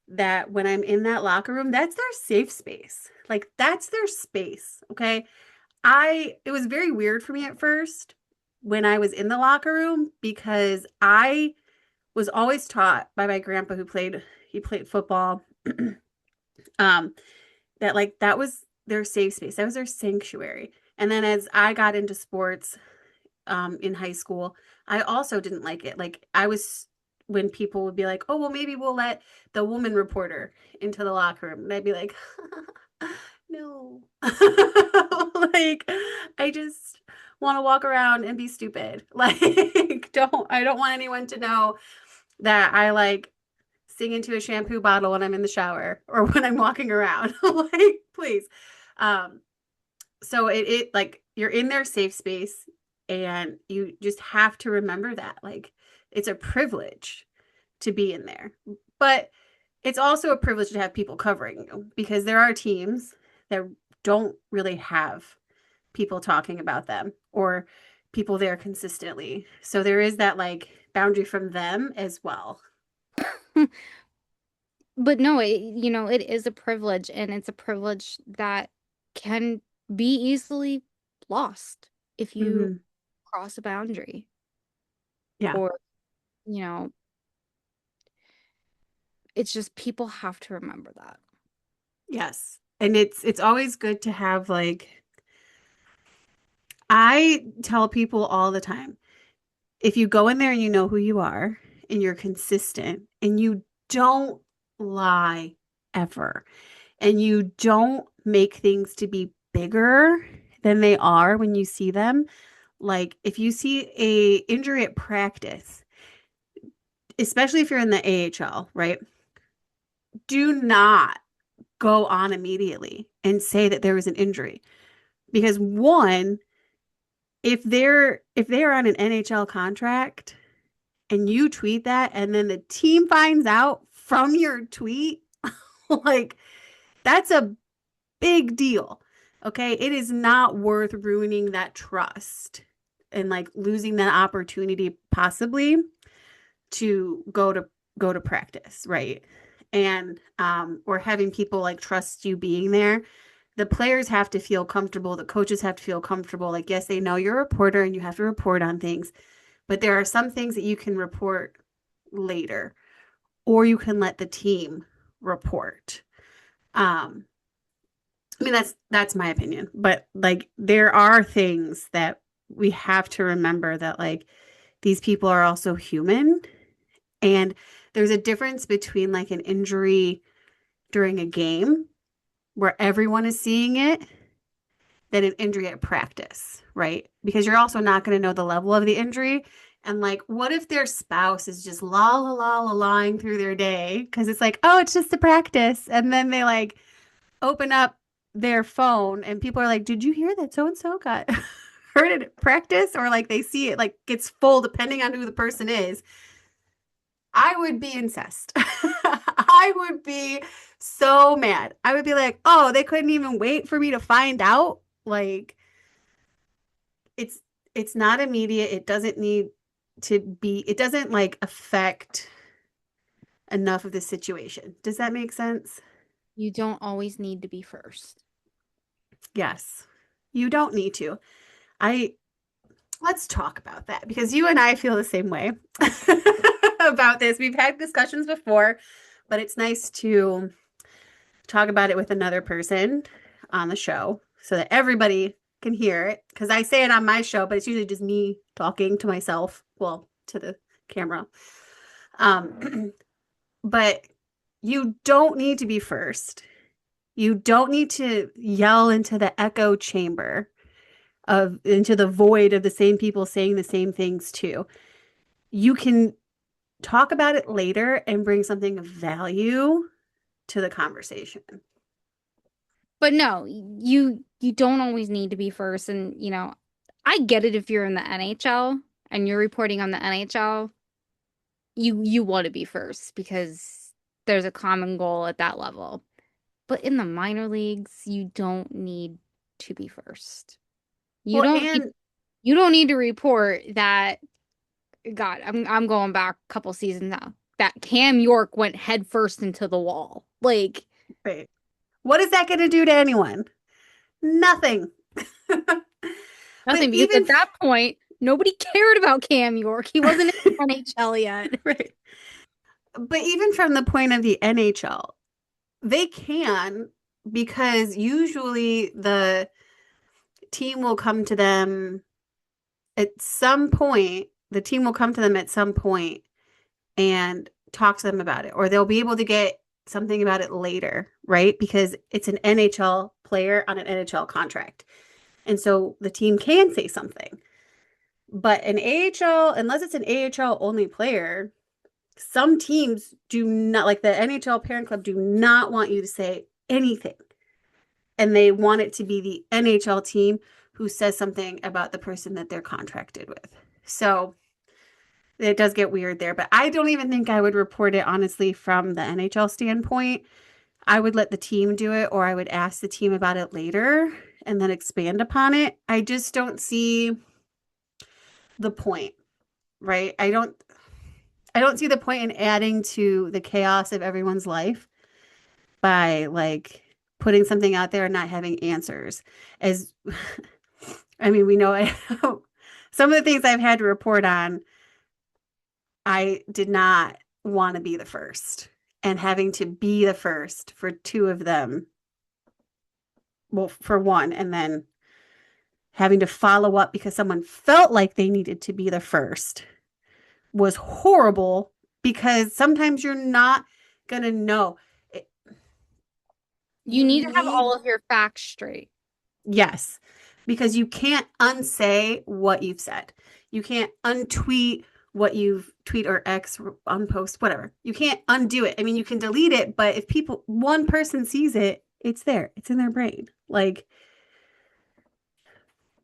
that when I'm in that locker room, that's their safe space. Like that's their space. Okay. It was very weird for me at first when I was in the locker room because I was always taught by my grandpa he played football. um, that like that was their safe space. That was their sanctuary. And then as I got into sports in high school, I also didn't like it. Like I was when people would be like, "Oh, well, maybe we'll let the woman reporter into the locker room," and I'd be like, "No, like I just want to walk around and be stupid. Like, I don't want anyone to know that I like sing into a shampoo bottle when I'm in the shower or when I'm walking around. Like, please." Um, so it like you're in their safe space and you just have to remember that. Like, it's a privilege to be in there. But it's also a privilege to have people covering you because there are teams that don't really have people talking about them or people there consistently. So there is that like boundary from them as well. But no, it is a privilege, and it's a privilege that can be easily lost if you Hmm. cross a boundary. Yeah. Or, you know, it's just people have to remember that. Yes. And it's always good to have like I tell people all the time, if you go in there and you know who you are and you're consistent and you don't lie ever and you don't make things to be bigger than they are when you see them, like if you see a injury at practice, especially if you're in the AHL, right? Do not go on immediately and say that there was an injury because one, if they're on an NHL contract and you tweet that and then the team finds out from your tweet, like that's a big deal. Okay? It is not worth ruining that trust and like losing that opportunity possibly to go to practice, right? And or having people like trust you being there. The players have to feel comfortable, the coaches have to feel comfortable. Like, yes, they know you're a reporter and you have to report on things, but there are some things that you can report later, or you can let the team report. Um, I mean, that's my opinion, but like there are things that we have to remember that like these people are also human, and there's a difference between like an injury during a game where everyone is seeing it than an injury at practice, right? Because you're also not going to know the level of the injury. And like, what if their spouse is just la la la la lying through their day? Because it's like, oh, it's just a practice. And then they like open up their phone and people are like, did you hear that so and so got hurt at practice? Or like they see it like gets full depending on who the person is. I would be incensed. I would be so mad. I would be like, oh, they couldn't even wait for me to find out. Like it's it's not immediate. It doesn't need to be, it doesn't like affect enough of the situation. Does that make sense? You don't always need to be first. Yes. You don't need to. I Let's talk about that because you and I feel the same way about this. We've had discussions before, but it's nice to talk about it with another person on the show so that everybody can hear it. Because I say it on my show, but it's usually just me talking to myself, well, to the camera. But you don't need to be first. You don't need to yell into the echo chamber of into the void of the same people saying the same things too. You can talk about it later and bring something of value to the conversation. But no, you don't always need to be first. And I get it if you're in the NHL and you're reporting on the NHL, you want to be first because there's a common goal at that level. But in the minor leagues, you don't need to be first. You Well, don't need, and you don't need to report that God, I'm going back a couple seasons now. That Cam York went headfirst into the wall. Like wait, what is that going to do to anyone? Nothing. But nothing, because even at that point, nobody cared about Cam York. He wasn't in the NHL yet. right. But even from the point of the NHL, they can because usually the team will come to them at some point. The team will come to them at some point and talk to them about it, or they'll be able to get something about it later, right? Because it's an NHL player on an NHL contract. And so the team can say something. But an AHL, unless it's an AHL only player, some teams do not, like the NHL parent club, do not want you to say anything. And they want it to be the NHL team who says something about the person that they're contracted with. So it does get weird there, but I don't even think I would report it honestly from the NHL standpoint. I would let the team do it, or I would ask the team about it later and then expand upon it. I just don't see the point, right? I don't see the point in adding to the chaos of everyone's life by like putting something out there and not having answers. As I mean, we know some of the things I've had to report on, I did not want to be the first. And having to be the first for two of them, well, for one, and then having to follow up because someone felt like they needed to be the first was horrible because sometimes you're not going to know. You You need to have need, all of your facts straight. yes, because you can't unsay what you've said. You can't untweet what you've tweet or X or on post, whatever. You can't undo it. I mean, you can delete it, but if one person sees it, it's there. It's in their brain. Like,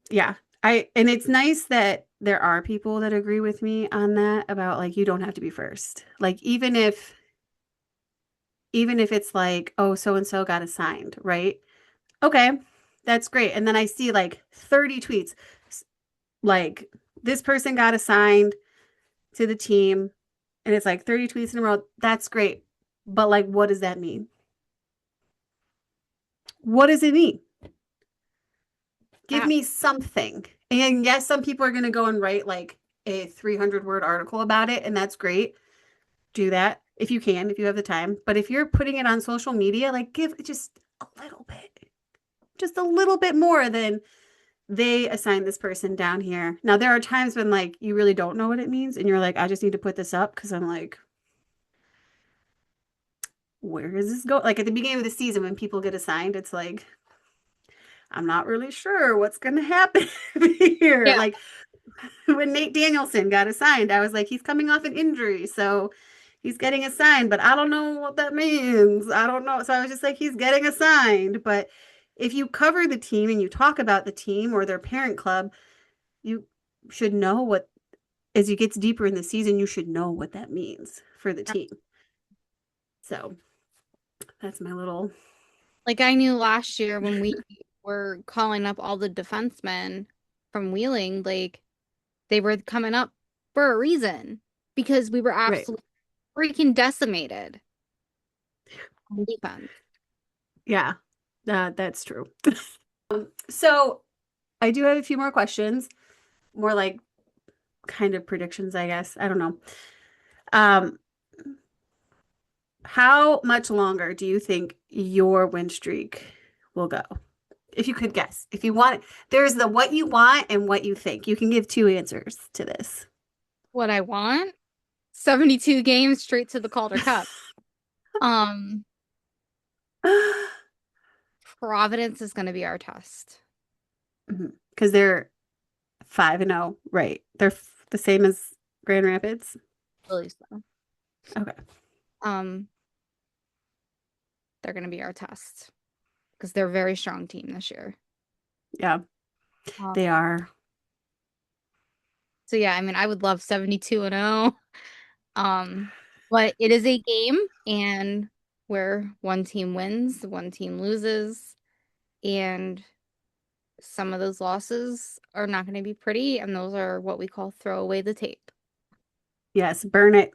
yeah. And it's nice that there are people that agree with me on that about like you don't have to be first. Like even if it's like, oh, so and so got assigned, right? Okay, that's great. And then I see like 30 tweets like this person got assigned to the team and it's like 30 tweets in a row. That's great. But like, what does that mean? What does it mean? Give That me something. And yes, some people are going to go and write like a 300-word article about it, and that's great. Do that if you can, if you have the time. But if you're putting it on social media, like give just a little bit, just a little bit more than they assigned this person down here. Now, there are times when like you really don't know what it means, and you're like, I just need to put this up because I'm like, where is this going? Like at the beginning of the season, when people get assigned, it's like, I'm not really sure what's going to happen here. yeah. Like when Nate Danielson got assigned, I was like, he's coming off an injury, so he's getting assigned, but I don't know what that means. I don't know. So I was just like, he's getting assigned. But if you cover the team and you talk about the team or their parent club, you should know what, as you get deeper in the season, you should know what that means for the team. So that's my little. Like I knew last year when we were calling up all the defensemen from Wheeling, like they were coming up for a reason because we were Right. absolutely freaking decimated on defense. Yeah, that's true. So I do have a few more questions, more like kind of predictions, I guess. I don't know. Um, how much longer do you think your win streak will go? If you could guess, if you want, there's the what you want and what you think. You can give two answers to this. What I want, 72 games straight to the Calder Cup. Um, Providence is going to be our test. Because they're 5-0, right? They're the same as Grand Rapids. Really so. Okay. Um, they're going to be our test because they're a very strong team this year. Yeah, Um, they are. so yeah, I mean, I would love 72-0. But it is a game and where one team wins, one team loses, and some of those losses are not going to be pretty, and those are what we call throw away the tape. Yes, burn it.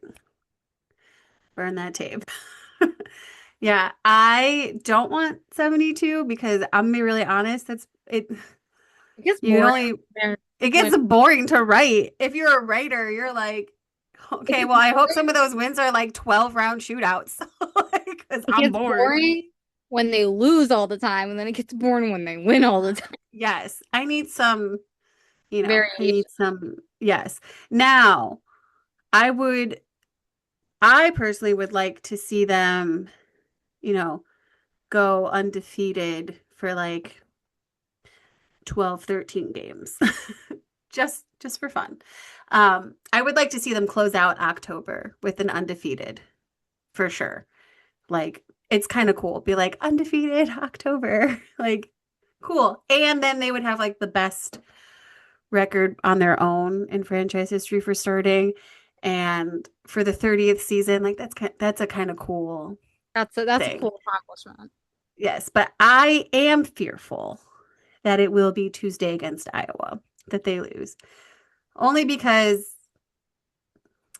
Burn that tape. Yeah, I don't want 72 because I'm gonna be really honest, that's it. It gets You can boring only it when gets boring to write. If you're a writer, you're like, it okay, gets well, I hope some boring. of those wins are like 12-round shootouts. Because It I'm gets bored. boring when they lose all the time, and then it gets boring when they win all the time. Yes, I need some, I Variation. need some, yes. Now, I would, I personally would like to see them, you know, go undefeated for like 12, 13 games. Just for fun. I would like to see them close out October with an undefeated for sure. Like it's kind of cool. Be like undefeated October. Like cool. And then they would have like the best record on their own in franchise history for starting. And for the 30th season, like that's a kind of cool That's a thing. cool accomplishment. Yes, but I am fearful that it will be Tuesday against Iowa that they lose. Only because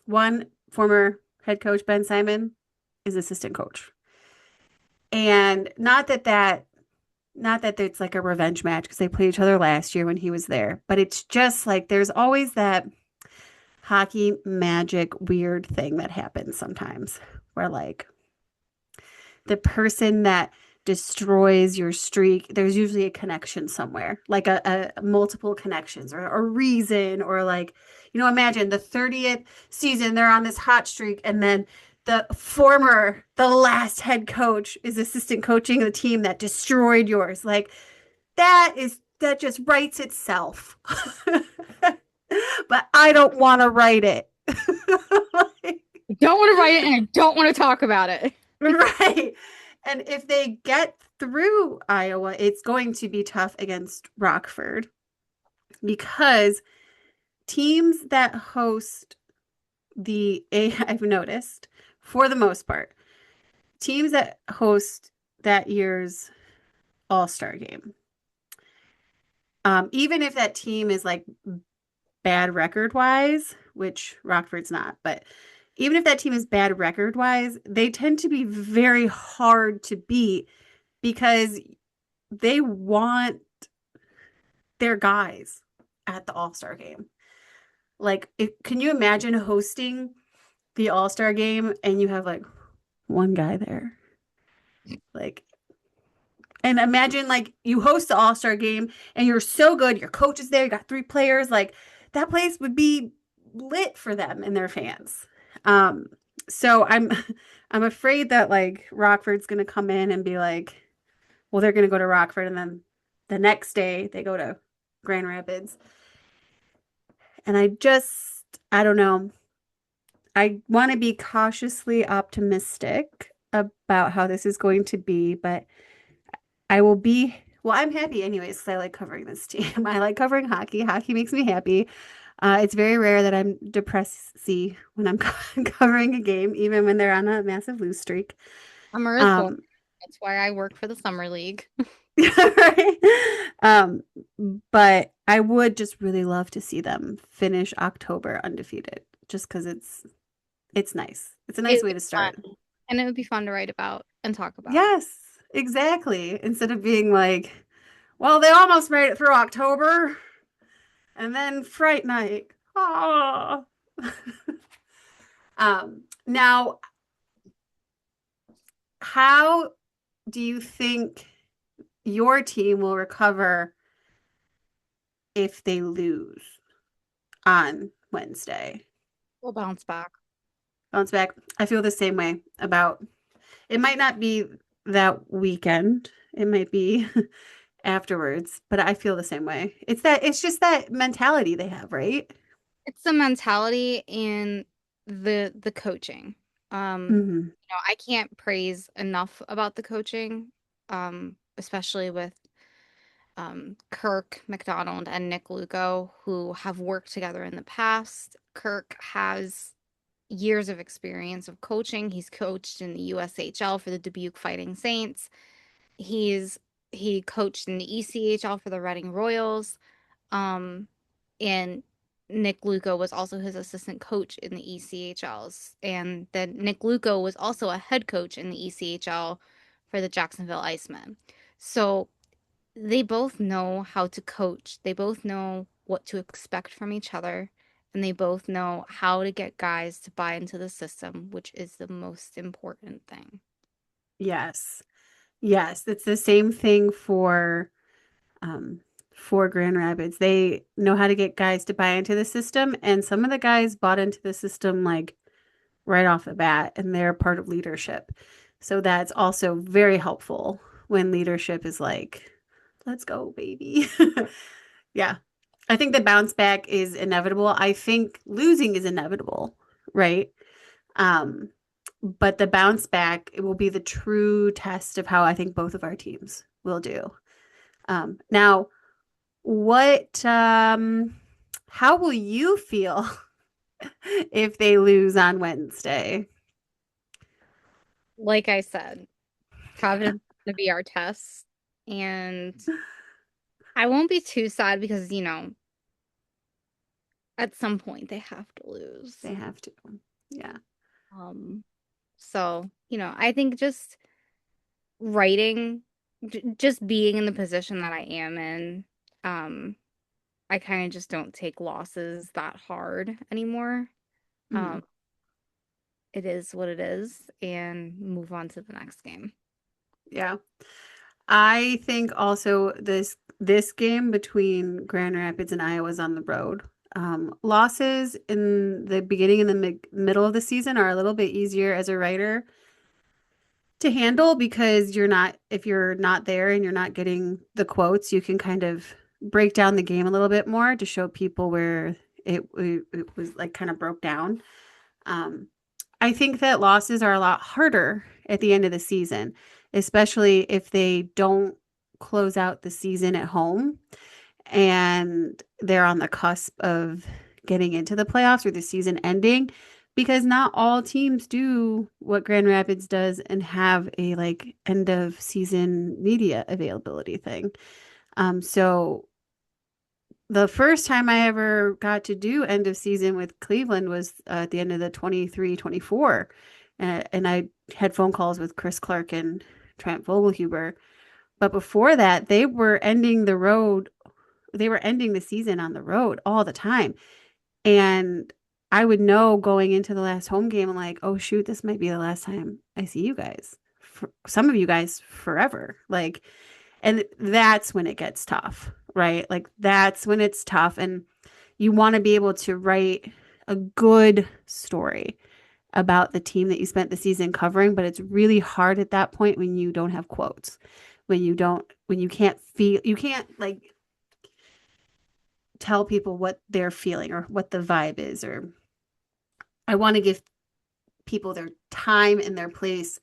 one former head coach Ben Simon is assistant coach. And not that it's like a revenge match because they played each other last year when he was there, but it's just like there's always that hockey magic weird thing that happens sometimes where like the person that destroys your streak, there's usually a connection somewhere, like a multiple connections or a reason, or like, imagine the 30th season, they're on this hot streak, and then the last head coach is assistant coaching the team that destroyed yours. Like that just writes itself. But I don't want to write it. Like, I don't want to write it and I don't want to talk about it. right. And if they get through Iowa, it's going to be tough against Rockford because teams that host I've noticed for the most part, teams that host that year's All-Star game, even if that team is like bad record wise, which Rockford's not, but even if that team is bad record wise, they tend to be very hard to beat because they want their guys at the All-Star game. Like, can you imagine hosting the All-Star game and you have like one guy there? Like, and imagine like you host the All-Star game and you're so good, your coach is there, you got three players, like that place would be lit for them and their fans. Um, so I'm afraid that like Rockford's gonna come in and be like, well, they're gonna go to Rockford and then the next day they go to Grand Rapids. And I don't know. I want to be cautiously optimistic about how this is going to be, but well, I'm happy anyways because I like covering this team. I like covering hockey. Hockey makes me happy. It's very rare that I'm depressed when I'm covering a game, even when they're on a massive lose streak. Summer is boring. Um, That's why I work for the summer league. right? Um, but I would just really love to see them finish October undefeated, just because it's nice. It's a It nice would way be to fun. start. And it would be fun to write about and talk about. Yes, exactly. Instead of being like, well, they almost made it through October, and then Fright Night. Oh. Now, how do you think your team will recover if they lose on Wednesday? We'll bounce back. Bounce back. I feel the same way about it. Might not be that weekend. It might be afterwards, but I feel the same way. It's just that mentality they have, right? It's the mentality and the coaching. Hmm. I can't praise enough about the coaching, especially with Kirk McDonald and Nick Lugo, who have worked together in the past. Kirk has years of experience of coaching. He's coached in the USHL for the Dubuque Fighting Saints. He's he coached in the ECHL for the Reading Royals. Um, and Nick Luco was also his assistant coach in the ECHLs. And then Nick Luco was also a head coach in the ECHL for the Jacksonville Icemen. So they both know how to coach. They both know what to expect from each other. And they both know how to get guys to buy into the system, which is the most important thing. Yes. Yes. It's the same thing um, for Grand Rapids. They know how to get guys to buy into the system, and some of the guys bought into the system like right off the bat, and they're part of leadership. So that's also very helpful when leadership is like, let's go, baby. Yeah. I think the bounce back is inevitable. I think losing is inevitable, right? Um, but the bounce back, it will be the true test of how I think both of our teams will do. Now, what how will you feel if they lose on Wednesday? Like I said, Providence is going to be our test. And I won't be too sad because, at some point they have to lose. They have to. Yeah. Um, so, I think just writing, just being in the position that I am in, um, I kind of just don't take losses that hard anymore. Mm, Um, it is what it is, and move on to the next game. yeah. I think also this game between Grand Rapids and Iowa is on the road. Losses in the beginning and the middle of the season are a little bit easier as a writer to handle because if you're not there and you're not getting the quotes, you can kind of break down the game a little bit more to show people where it was like kind of broke down. Um, I think that losses are a lot harder at the end of the season, especially if they don't close out the season at home and they're on the cusp of getting into the playoffs or the season ending, because not all teams do what Grand Rapids does and have a like end of season media availability thing. So the first time I ever got to do end of season with Cleveland was at the end of the 23-24. And I had phone calls with Chris Clark and Trent Vogelhuber. But before that, they were ending the season on the road all the time. And I would know going into the last home game, I'm like, oh shoot, this might be the last time I see you guys. For some of you guys forever. Like, and that's when it gets tough, right? Like that's when it's tough. And you want to be able to write a good story about the team that you spent the season covering, but it's really hard at that point when you don't have quotes, when you can't feel, you can't like tell people what they're feeling or what the vibe is, or I want to give people their time and their place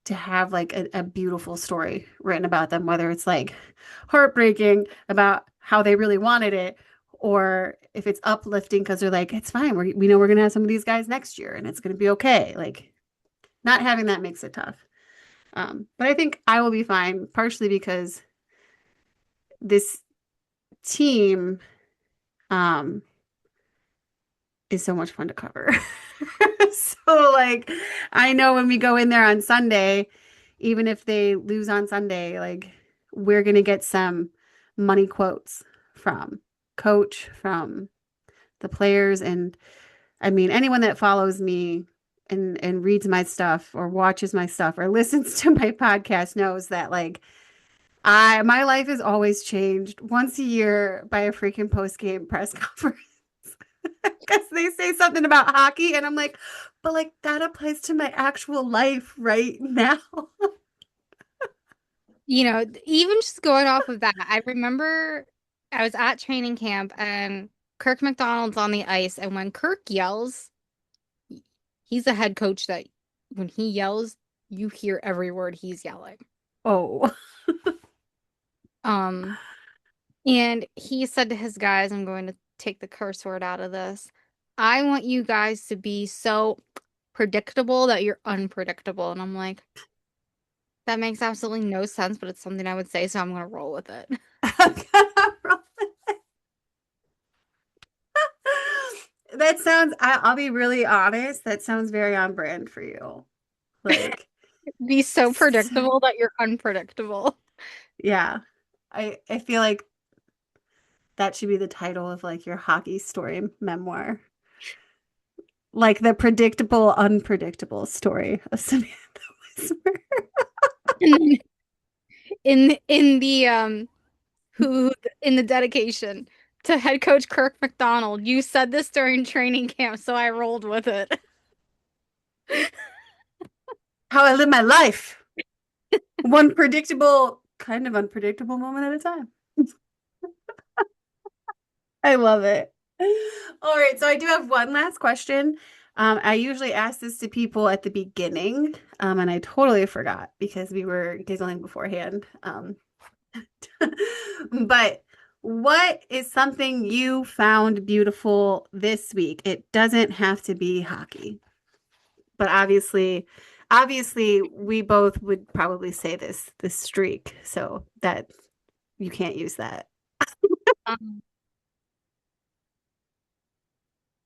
to have like a beautiful story written about them, whether it's like heartbreaking about how they really wanted it, or if it's uplifting because they're like, it's fine. We know we're going to have some of these guys next year and it's going to be okay. Like, not having that makes it tough. But I think I will be fine, partially because this team um, is so much fun to cover. So, like, I know when we go in there on Sunday, even if they lose on Sunday, like, we're going to get some money quotes from coach, from the players. And I mean, anyone that follows me and reads my stuff or watches my stuff or listens to my podcast knows that, like, my life is always changed once a year by a freaking post game press conference. Because they say something about hockey, and I'm like, but like that applies to my actual life right now. You know, even just going off of that, I remember I was at training camp and Kirk McDonald's on the ice, and when Kirk yells, he's the head coach that when he yells, you hear every word he's yelling. Oh, Um, and he said to his guys, I'm going to take the curse word out of this. I want you guys to be so predictable that you're unpredictable. And I'm like, that makes absolutely no sense, but it's something I would say, so I'm gonna roll with it. that sounds, I'll be really honest, that sounds very on brand for you. Like, Be so predictable that you're unpredictable. yeah, I feel like that should be the title of like your hockey story memoir. Like the predictable, unpredictable story of Samantha Wismer. And then in the who in the dedication to head coach Kirk McDonald, you said this during training camp, so I rolled with it. How I live my life. One predictable, kind of unpredictable moment at a time. I love it. All right, so I do have one last question. I usually ask this to people at the beginning, and I totally forgot because we were giggling beforehand. But what is something you found beautiful this week? It doesn't have to be hockey, but obviously, we both would probably say this streak, so that you can't use that. Um,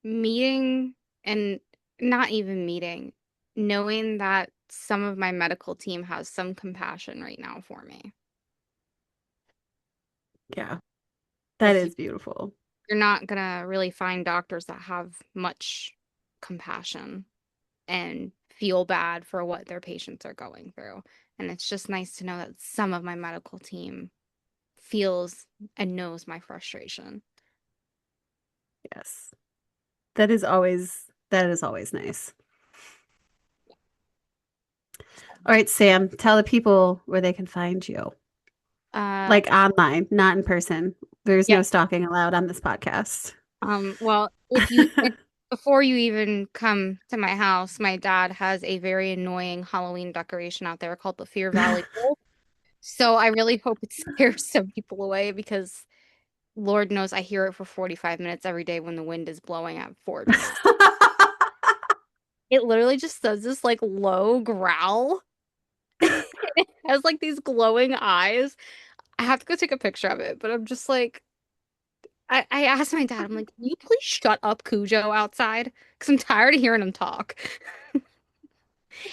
Meeting and not even meeting, knowing that some of my medical team has some compassion right now for me. Yeah, that Because is beautiful. you're not gonna really find doctors that have much compassion and feel bad for what their patients are going through. And it's just nice to know that some of my medical team feels and knows my frustration. Yes. That is always nice. All right, Sam, tell the people where they can find you. Uh, Like online, not in person. There's yeah, no stalking allowed on this podcast. Well, before you even come to my house, my dad has a very annoying Halloween decoration out there called the Fear Valley Wolf. So I really hope it scares some people away because Lord knows I hear it for 45 minutes every day when the wind is blowing at 4 p.m. It literally just does this like low growl. It has like these glowing eyes. I have to go take a picture of it, but I'm just like, I asked my dad, I'm like, can you please shut up Cujo outside? Because I'm tired of hearing him talk.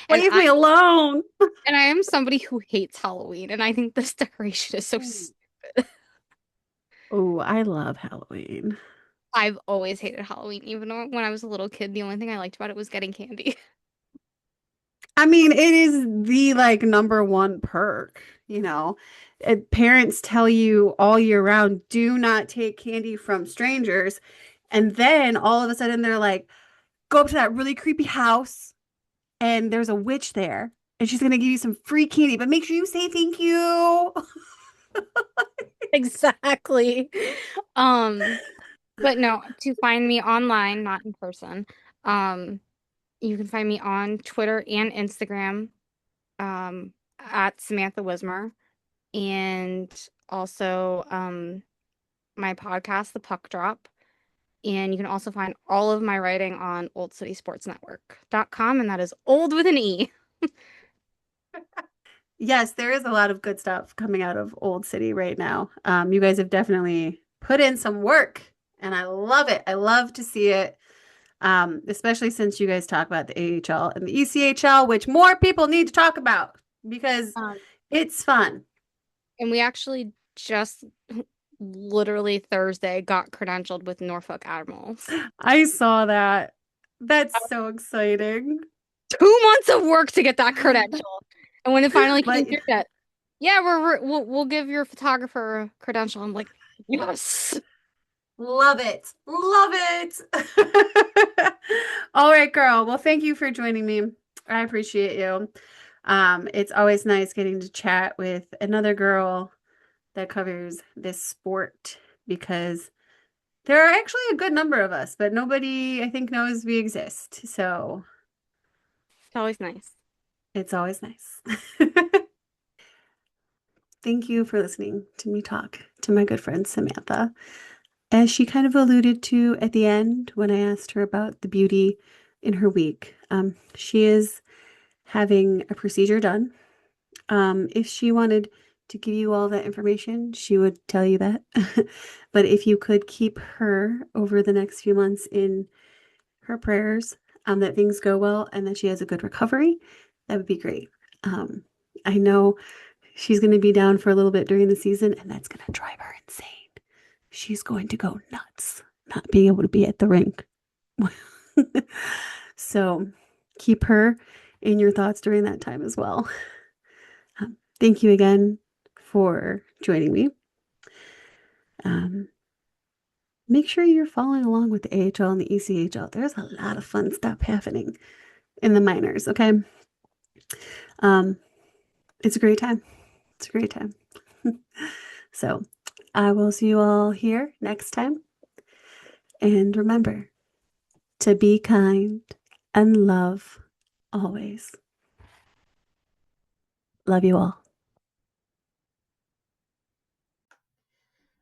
And Leave I me alone. and I am somebody who hates Halloween, and I think this decoration is so stupid. Oh, I love Halloween. I've always hated Halloween, even when I was a little kid. The only thing I liked about it was getting candy. I mean, it is the like number one perk, you know. Parents tell you all year round, do not take candy from strangers. And then all of a sudden they're like, go up to that really creepy house and there's a witch there and she's gonna give you some free candy, but make sure you say thank you. Exactly. Um, but no, to find me online, not in person, um, you can find me on Twitter and Instagram, at Samantha Wismer, and also my podcast, The Puck Drop. And you can also find all of my writing on oldcitysportsnetwork.com, and that is old with an E. Yes, there is a lot of good stuff coming out of Old City right now. You guys have definitely put in some work and I love it. I love to see it. Especially since you guys talk about the AHL and the ECHL, which more people need to talk about because Um, it's fun. and we actually just literally Thursday got credentialed with Norfolk Admirals. I saw that. That's so exciting. 2 months of work to get that credential. And when it finally came But through that, yeah, we'll give your photographer a credential. I'm like, yes. love it. Love it. All right, girl. Well, thank you for joining me. I appreciate you. It's always nice getting to chat with another girl that covers this sport because there are actually a good number of us, but nobody, I think, knows we exist. So It's always nice. it's always nice. Thank you for listening to me talk to my good friend Samantha. As she kind of alluded to at the end when I asked her about the beauty in her week, she is having a procedure done. If she wanted to give you all that information, she would tell you that. But if you could keep her over the next few months in her prayers, that things go well and that she has a good recovery, that would be great. Um, I know she's going to be down for a little bit during the season, and that's going to drive her insane. She's going to go nuts not being able to be at the rink. So keep her in your thoughts during that time as well. Thank you again for joining me. Make sure you're following along with the AHL and the ECHL. There's a lot of fun stuff happening in the minors, okay? Um, it's a great time. It's a great time. So I will see you all here next time. And remember to be kind and love always. Love you all.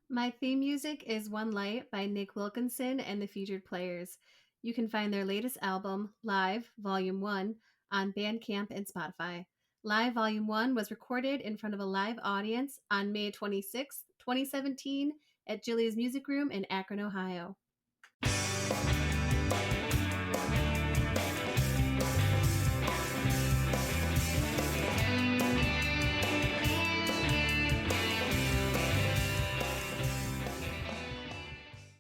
My theme music is One Light by Nick Wilkinson and the Featured Players. You can find their latest album, Live, Volume 1, on Bandcamp and Spotify. Live Volume 1 was recorded in front of a live audience on May 26, 2017 at Jilly's Music Room in Akron, Ohio.